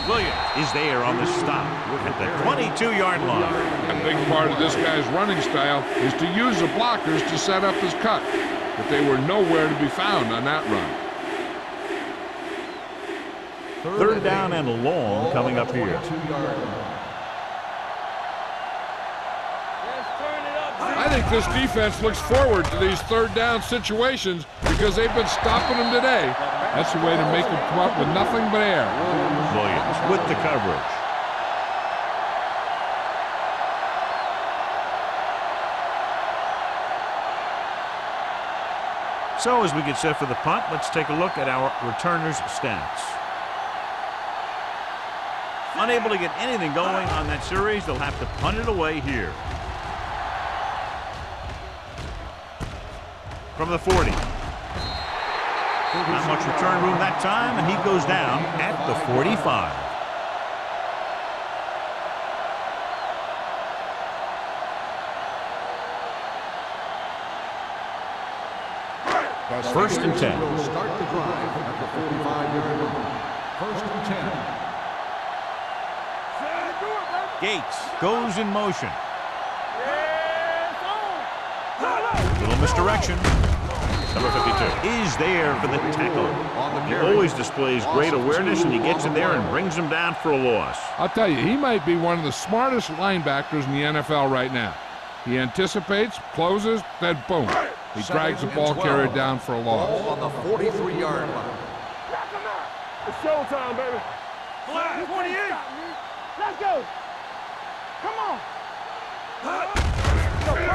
Williams is there on the stop at the 22-yard line.
A big part of this guy's running style is to use the blockers to set up his cut. But they were nowhere to be found on that run.
Third down and long coming up here.
I think this defense looks forward to these third down situations because they've been stopping them today. That's the way to make them come up with nothing but air.
Williams with the coverage. So as we get set for the punt, let's take a look at our returners' stats. Unable to get anything going on that series, they'll have to punt it away here. From the 40. Not much return room that time, and he goes down at the 45. First and 10.
Will start the drive at the 45-yard line. First and 10.
Gates goes in motion. Little misdirection. Number 52 is there for the tackle. He always displays great awareness, and he gets in there and brings him down for a loss.
I'll tell you, he might be one of the smartest linebackers in the NFL right now. He anticipates, closes, then boom. He drags the ball carrier down for a loss.
Ball on the 43-yard line.
It's showtime, baby.
Black 28.
Let's go. Come on.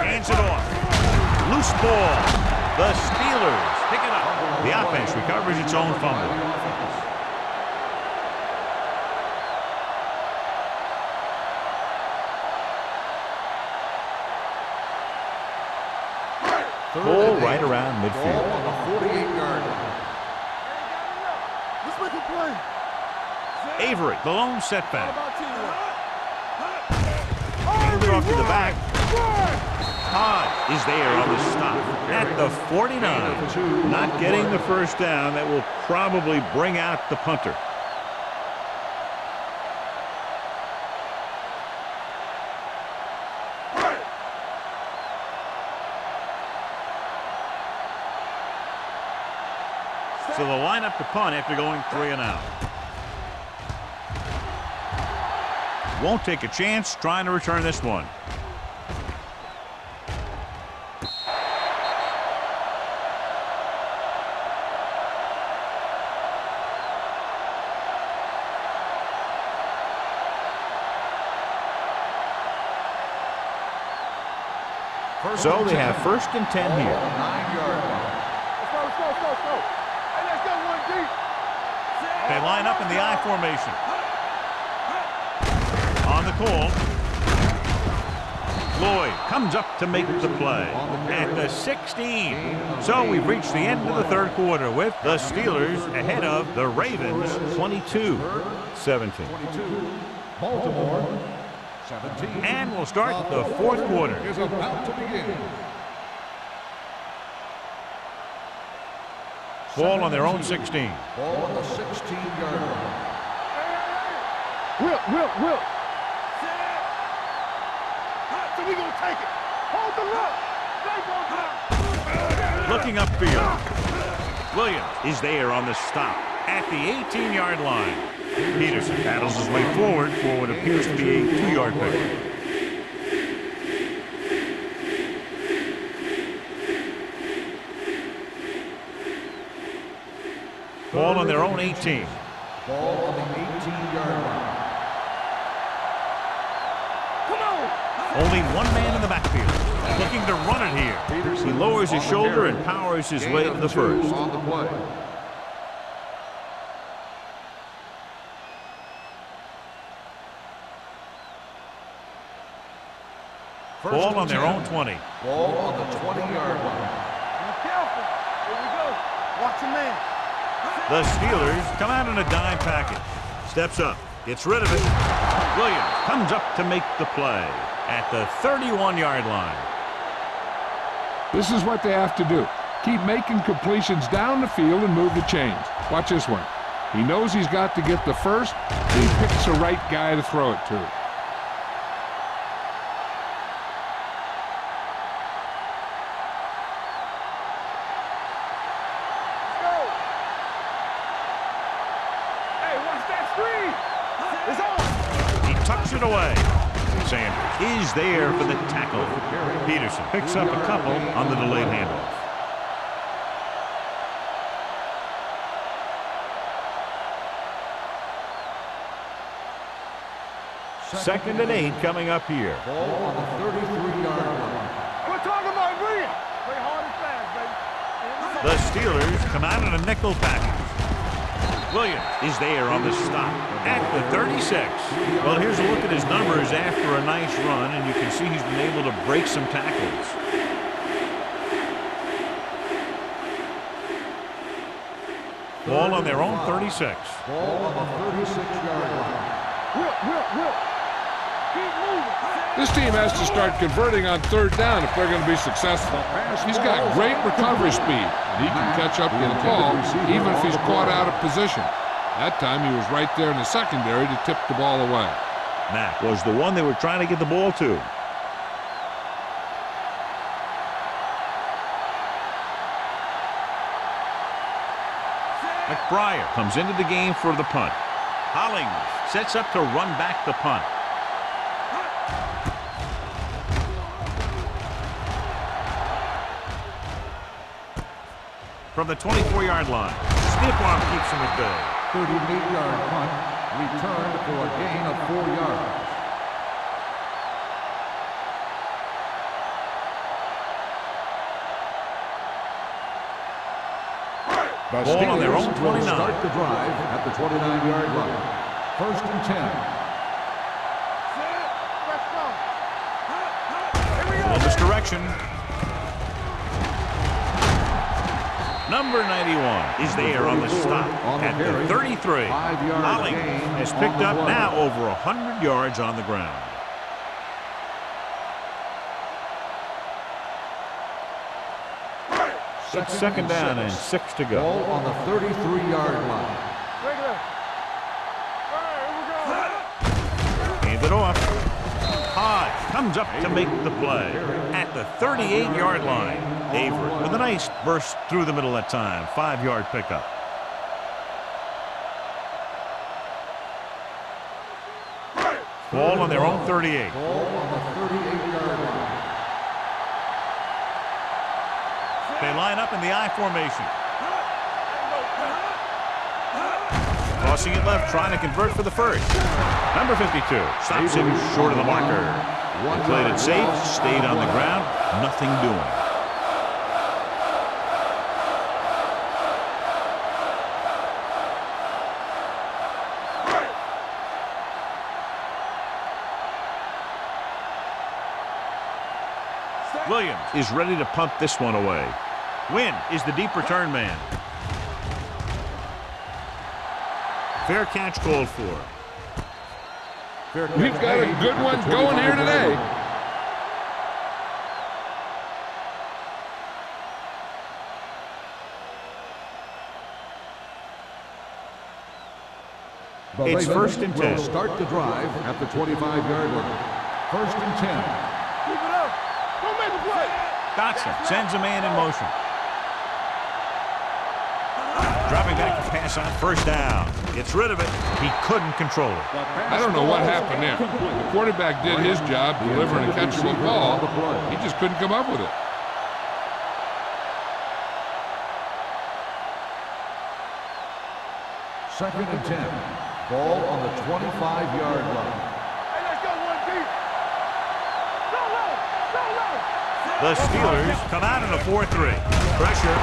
Hands it off. Loose ball. The Steelers pick it up. The offense recovers its own fumble. Ball right around
Ball
midfield.
on the 48-yard line.
Let's make a play.
Avery, the lone setback.
About teamwork.
Handed it off to the back. Todd is there on the stop at the 49. Not getting the first down. That will probably bring out the punter. So they'll line up to punt after going 3 and out. Won't take a chance trying to return this one. So they have 1st and 10 here.
9-yard line.
Let's go. Hey, let's go one deep.
They line up in the I formation. On the call. Lloyd comes up to make the play at the 16. So we've reached the end of the 3rd quarter with the Steelers ahead of the Ravens 22-17.
Baltimore 17.
And we'll start the 4th quarter.
Is about to begin.
Ball on their own 16.
Ball on the 16-yard line.
Will. So we gonna take it. Hold the look.
Looking upfield. Williams is there on the stop at the 18-yard line. Peterson battles his way forward for what appears to be a 2-yard pick. Ball on their own 18.
Ball on the 18-yard line.
Only one man in the backfield. Looking to run it here. He lowers his shoulder and powers his way to the 1st.
On the play.
Ball on their own 20.
Ball on the 20-yard line.
Be careful. Here we go. Watch your man.
The Steelers come out in a dime package. Steps up. Gets rid of it. Williams comes up to make the play at the 31-yard line.
This is what they have to do. Keep making completions down the field and move the chains. Watch this one. He knows he's got to get the first, and he picks the right guy to throw it to.
He tucks it away. Sanders is there for the tackle. Peterson picks up a couple on the delayed handoff. Second and 8 coming up here.
Ball on the 33-yard line.
We're talking about Williams. Play hard and fast, baby.
The Steelers come out in a nickel package. Williams is there on the stop at the 36. Well, here's a look at his numbers after a nice run, and you can see he's been able to break some tackles. Ball on their own 36.
Ball on the 36-yard line.
Will. Keep moving.
This team has to start converting on 3rd down if they're going to be successful. He's got great recovery speed, and he can catch up to the ball even if he's caught out of position. That time he was right there in the secondary to tip the ball away.
Mack was the one they were trying to get the ball to. McBriar comes into the game for the punt. Hollings sets up to run back the punt. From the 24-yard line, stiff arm keeps him at bay.
38-yard punt, returned for a gain of 4 yards. The
Ball on their own
Steelers will
29.
start the drive at the 29-yard line. 1st and 10.
Let's go. Here we go.
Little misdirection. Number 91 is there on the stop at the 33. Hollings has picked up now over 100 yards on the ground. It's second down and 6 to go.
Ball on the 33-yard line.
Hand it off. Hodge comes up to make the play at the 38-yard line. Avery with a nice burst through the middle that time. 5-yard pickup. Ball on their own 38.
Ball on the 38-yard line.
They line up in the I formation. Tossing it left, trying to convert for the first. Number 52 stops him short of the marker. They played it safe, stayed on the ground, nothing doing. Williams is ready to punt this one away. Wynn is the deep return man. Fair catch called for.
We've got a good one going here today.
It's first and 10.
Will start the drive at the 25-yard line. First and 10.
Keep it up. Don't make a play.
Dotson sends a man in motion. Dropping back to pass on first down. Gets rid of it. He couldn't control it.
I don't know what happened there. The quarterback did his job, delivering a catchable ball. He just couldn't come up with it.
Second and 10. Ball on the 25-yard line.
Hey, let's go, 1-2. Go low. Go low.
The Steelers come out in a 4-3. Pressure.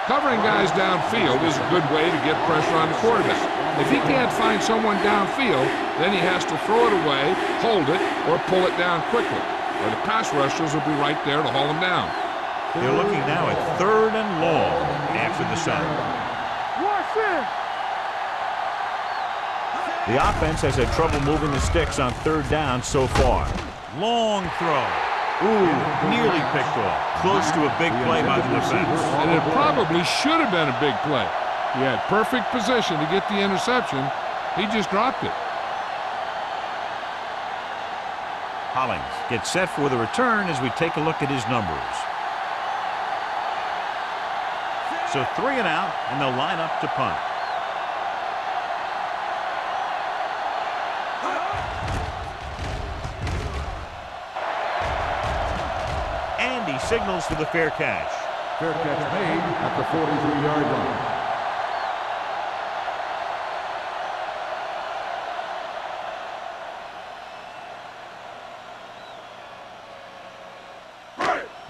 Covering guys downfield is a good way to get pressure on the quarterback. If he can't find someone downfield, then he has to throw it away, hold it, or pull it down quickly. Or the pass rushers will be right there to haul him down.
They're looking now at 3rd and long after the sack.
Watch it.
The offense has had trouble moving the sticks on 3rd down so far. Long throw. Ooh, nearly picked off. Close to a big play by the defense.
And it probably should have been a big play. He had perfect position to get the interception. He just dropped it.
Hollings gets set for the return as we take a look at his numbers. So 3 and out, and they'll line up to punt. And he signals for the fair catch.
Fair catch made at the 43-yard line.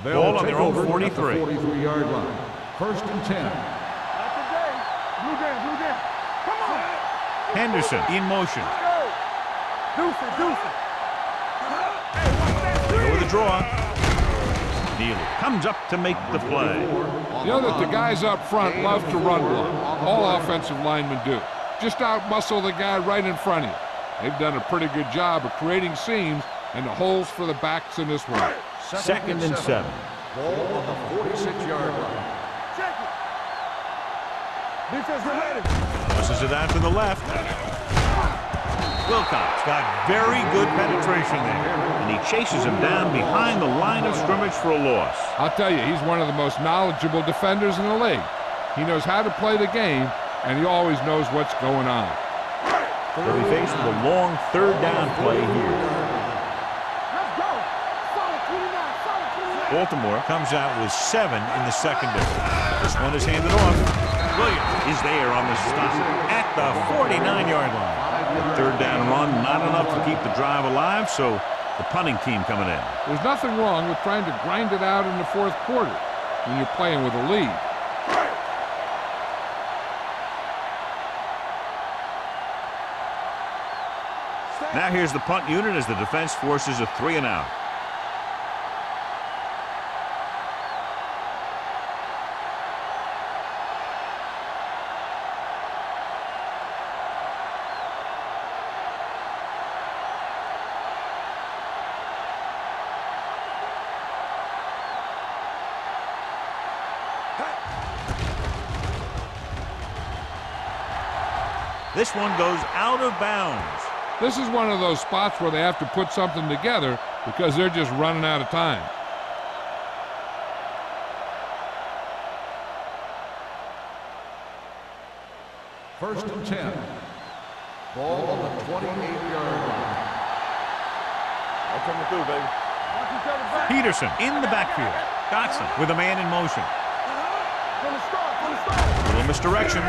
Ball on their own 43.
43-yard line. First and 10.
Not today. Blue game. Come on.
Henderson in motion.
Deuce it.
They go with the draw. Neely comes up to make the play.
You know that the guys up front love to run block. All offensive linemen do. Just out-muscle the guy right in front of you. They've done a pretty good job of creating seams and the holes for the backs in this one.
Second and 7.
Ball on the 46-yard line.
Check it. Defense ready.
Tosses it out to the left. Wilcox got very good penetration there, and he chases him down behind the line of scrimmage for a loss.
I'll tell you, he's one of the most knowledgeable defenders in the league. He knows how to play the game, and he always knows what's going on.
They'll be faced with a long 3rd down play here.
Let's go. Solid 29.
Baltimore comes out with 7 in the secondary. This one is handed off. Williams is there on the stop at the 49-yard line. The 3rd down run, not enough to keep the drive alive, so the punting team coming in.
There's nothing wrong with trying to grind it out in the 4th quarter when you're playing with a lead.
Now here's the punt unit as the defense forces a 3 and out. This one goes out of bounds.
This is one of those spots where they have to put something together because they're just running out of time.
First and 10. Ball on the 28-yard line.
I'm coming through, baby.
Peterson in the backfield. Dotson with a man in motion. Little misdirection.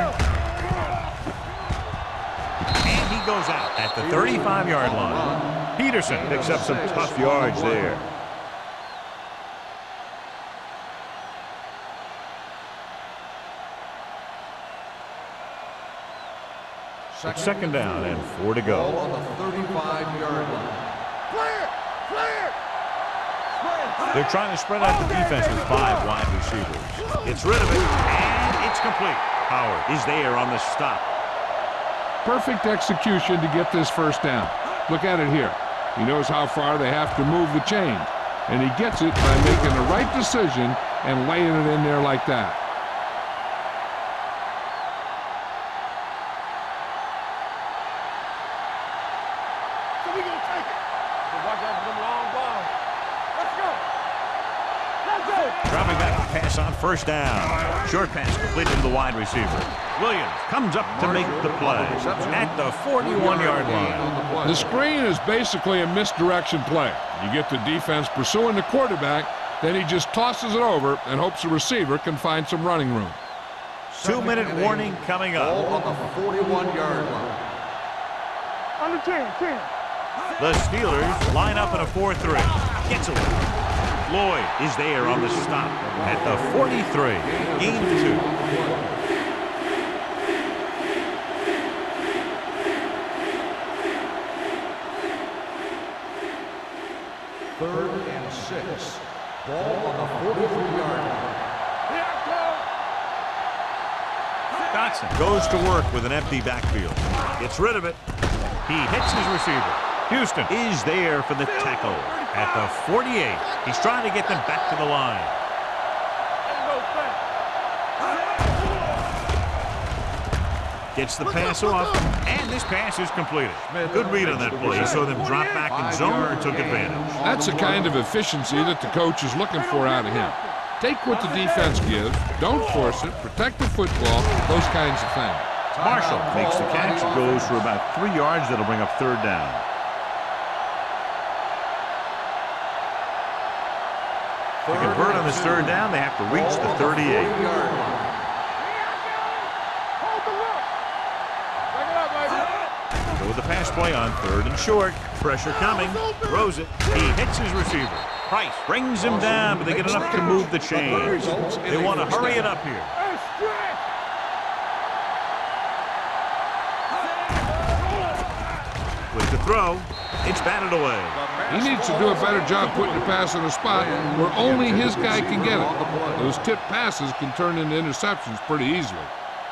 And he goes out at the 35-yard line. Peterson picks up some tough yards there. It's second down and 4 to go.
Ball on the 35-yard line.
Clear! Clear!
They're trying to spread out the defense with 5 wide receivers. It's rid of it, and it's complete. Howard is there on the stop.
Perfect execution to get this first down. Look at it here. He knows how far they have to move the chains, and he gets it by making the right decision and laying it in there like that.
So we gonna take it. Watch out for them long balls. Let's go. Let's go.
Dropping back to pass on first down. Short pass completed to the wide receiver. Williams comes up to make the play at the 41-yard line.
The screen is basically a misdirection play. You get the defense pursuing the quarterback, then he just tosses it over and hopes the receiver can find some running room.
2-minute warning coming
Ball
up.
on the 41-yard line.
Under 10, 10.
The Steelers line up in a 4-3. Gets away. Lloyd is there on the stop at the 43. Gain 2.
Third and 6. Ball on the 43-yard line.
Dotson goes to work with an empty backfield. Gets rid of it. He hits his receiver. Houston is there for the tackle at the 48. He's trying to get them back to the line. Gets the pass off, and this pass is completed. Good read on that play. He saw them drop back in zone and took advantage.
That's the kind of efficiency that the coach is looking for out of him. Take what the defense gives, don't force it, protect the football, those kinds of things.
Marshall makes the catch, goes for about 3 yards. That'll bring up third down. To convert on this third down, they have to reach the 38.
Hold the look. Back it up, baby.
Go with the pass play on third and short. Pressure coming. Throws it. He hits his receiver. Price brings him down, but they get enough to move the chains. They want to hurry it up here.
Hey, stretch.
With the throw, it's batted away.
He needs to do a better job putting the pass in a spot where only his guy can get it. Those tip passes can turn into interceptions pretty easily.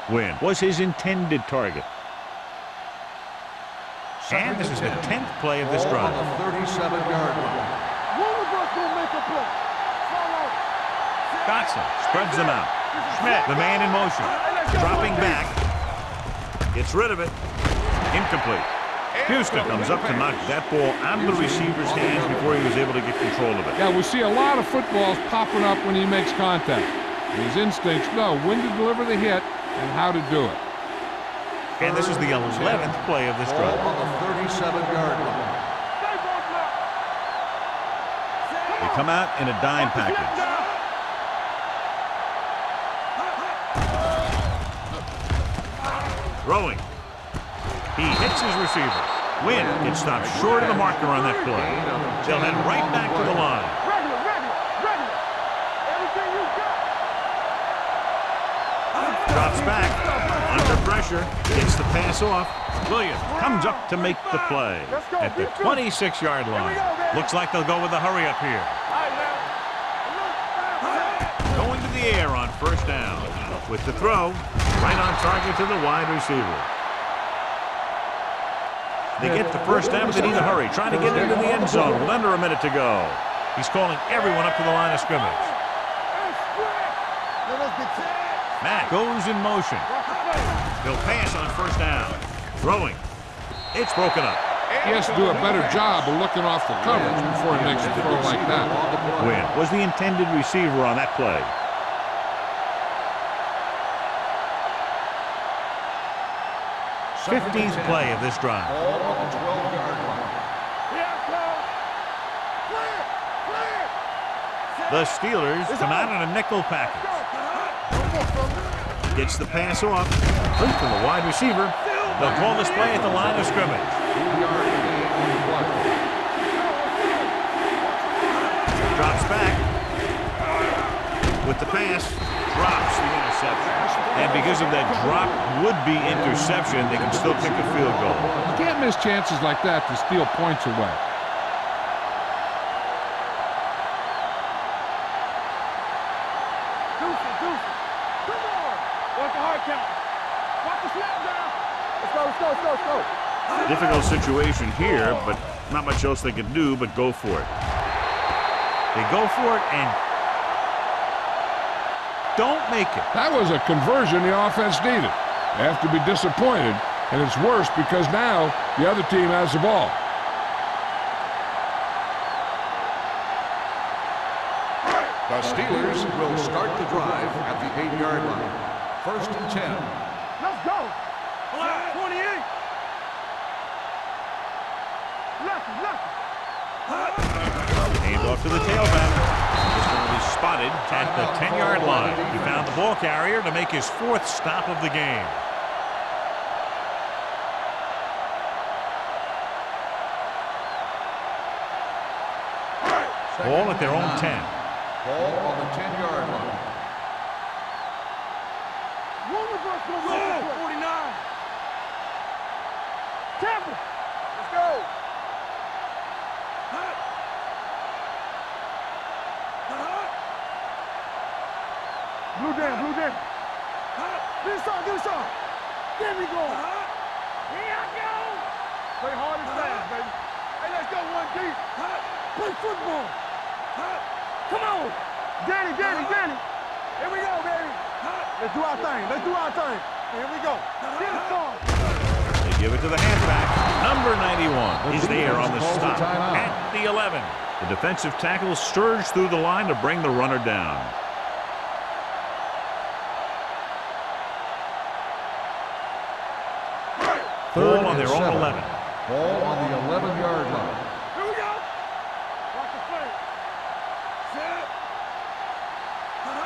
Win was his intended target. And this is the 10th play of this
Ball
drive.
on the 37-yard line.
One of us gonna make a play. Follow.
Dotson spreads them out. Schmidt, the man in motion. Dropping back. Gets rid of it. Incomplete. Houston comes up to knock that ball out of the receiver's hands before he was able to get control of it.
Yeah, we see a lot of footballs popping up when he makes contact. His instincts know when to deliver the hit and how to do it.
And this is the 11th play of this
Ball
drive.
on the 37-yard line.
They come out in a dime package. Throwing. He hits his receiver. Wynn gets stopped short of the marker on that play. They'll head right back to the line.
Regular. Everything you got.
Drops back. Under pressure. Gets the pass off. Williams comes up to make the play at the 26-yard line. Looks like they'll go with a hurry up here. Going to the air on first down. With the throw, right on target to the wide receiver. They get the first down, but they need to hurry. Trying to get into the end zone with under a minute to go. He's calling everyone up to the line of scrimmage. Matt goes in motion. He'll pass on first down. Throwing. It's broken up.
He has to do a better job of looking off the coverage before he makes a throw like that.
Wynn was the intended receiver on that play. Fifteenth play of this drive.
Ball on the 12-yard line.
The Steelers come out in a nickel package. Gets the pass off. From the wide receiver. They'll call this play at the line of scrimmage.
2-yard gain on the play.
Drops back. With the pass. Drops the interception. And because of that drop would-be interception, they can still kick a field goal.
You can't miss chances like that to steal points away.
Let's go.
Difficult situation here, but not much else they can do but go for it. They go for it and don't make it.
That was a conversion the offense needed. They have to be disappointed, and it's worse because now the other team has the ball.
The Steelers will start the drive at the 8-yard line. 1st and 10.
Let's go. 28. Left.
Hand off to the tailback. This one will be spotted at the 10-yard line. He found the ball carrier to make his 4th stop of the game. Ball at their own 10.
Ball on the 10-yard line.
49. Tampa. Let's go. Blue down. Give it some. There we go. Here I go. Play hard and fast, baby. Hey, let's go 1 deep. Play football. Come on. Danny. Here we go, baby. Let's do our thing. Here we go. Get it on.
They give it to the halfback. Number 91 is there on the stop at the 11. The defensive tackle surged through the line to bring the runner down. Ball on their own 11.
Ball on the 11-yard line.
Here we go. Watch the play. Set.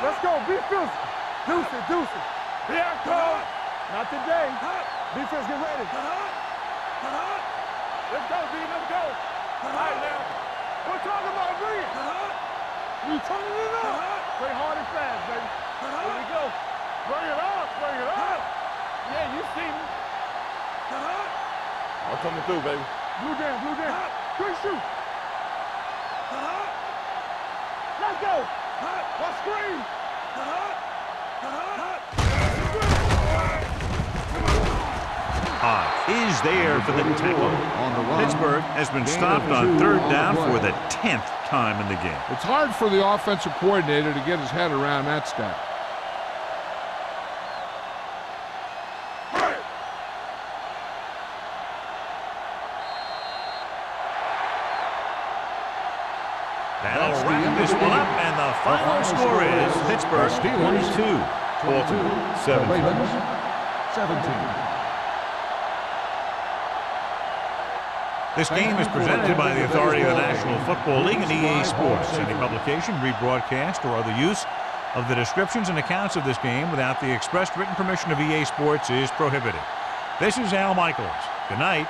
Let's go. Be physical. Deuce it. Here I come. Not today. Defense, get ready. Let's go, D. Let's go. All right, now. We're talking about agreeing. We turning it up. Play hard and fast, baby. Here we go. Bring it up. Yeah, you see me.
I'm coming through, baby.
Blue down. Quick shoot. Let's go. Let's screen.
Is there for the tackle. Pittsburgh has been stopped on 3rd down for the 10th time in the game.
It's hard for the offensive coordinator to get his head around that stat.
That'll wrap this one up, and the final score is Pittsburgh 22, Baltimore 17.
17.
This game is presented by the authority of the National Football League and EA Sports. Any publication, rebroadcast, or other use of the descriptions and accounts of this game without the expressed written permission of EA Sports is prohibited. This is Al Michaels. Good night.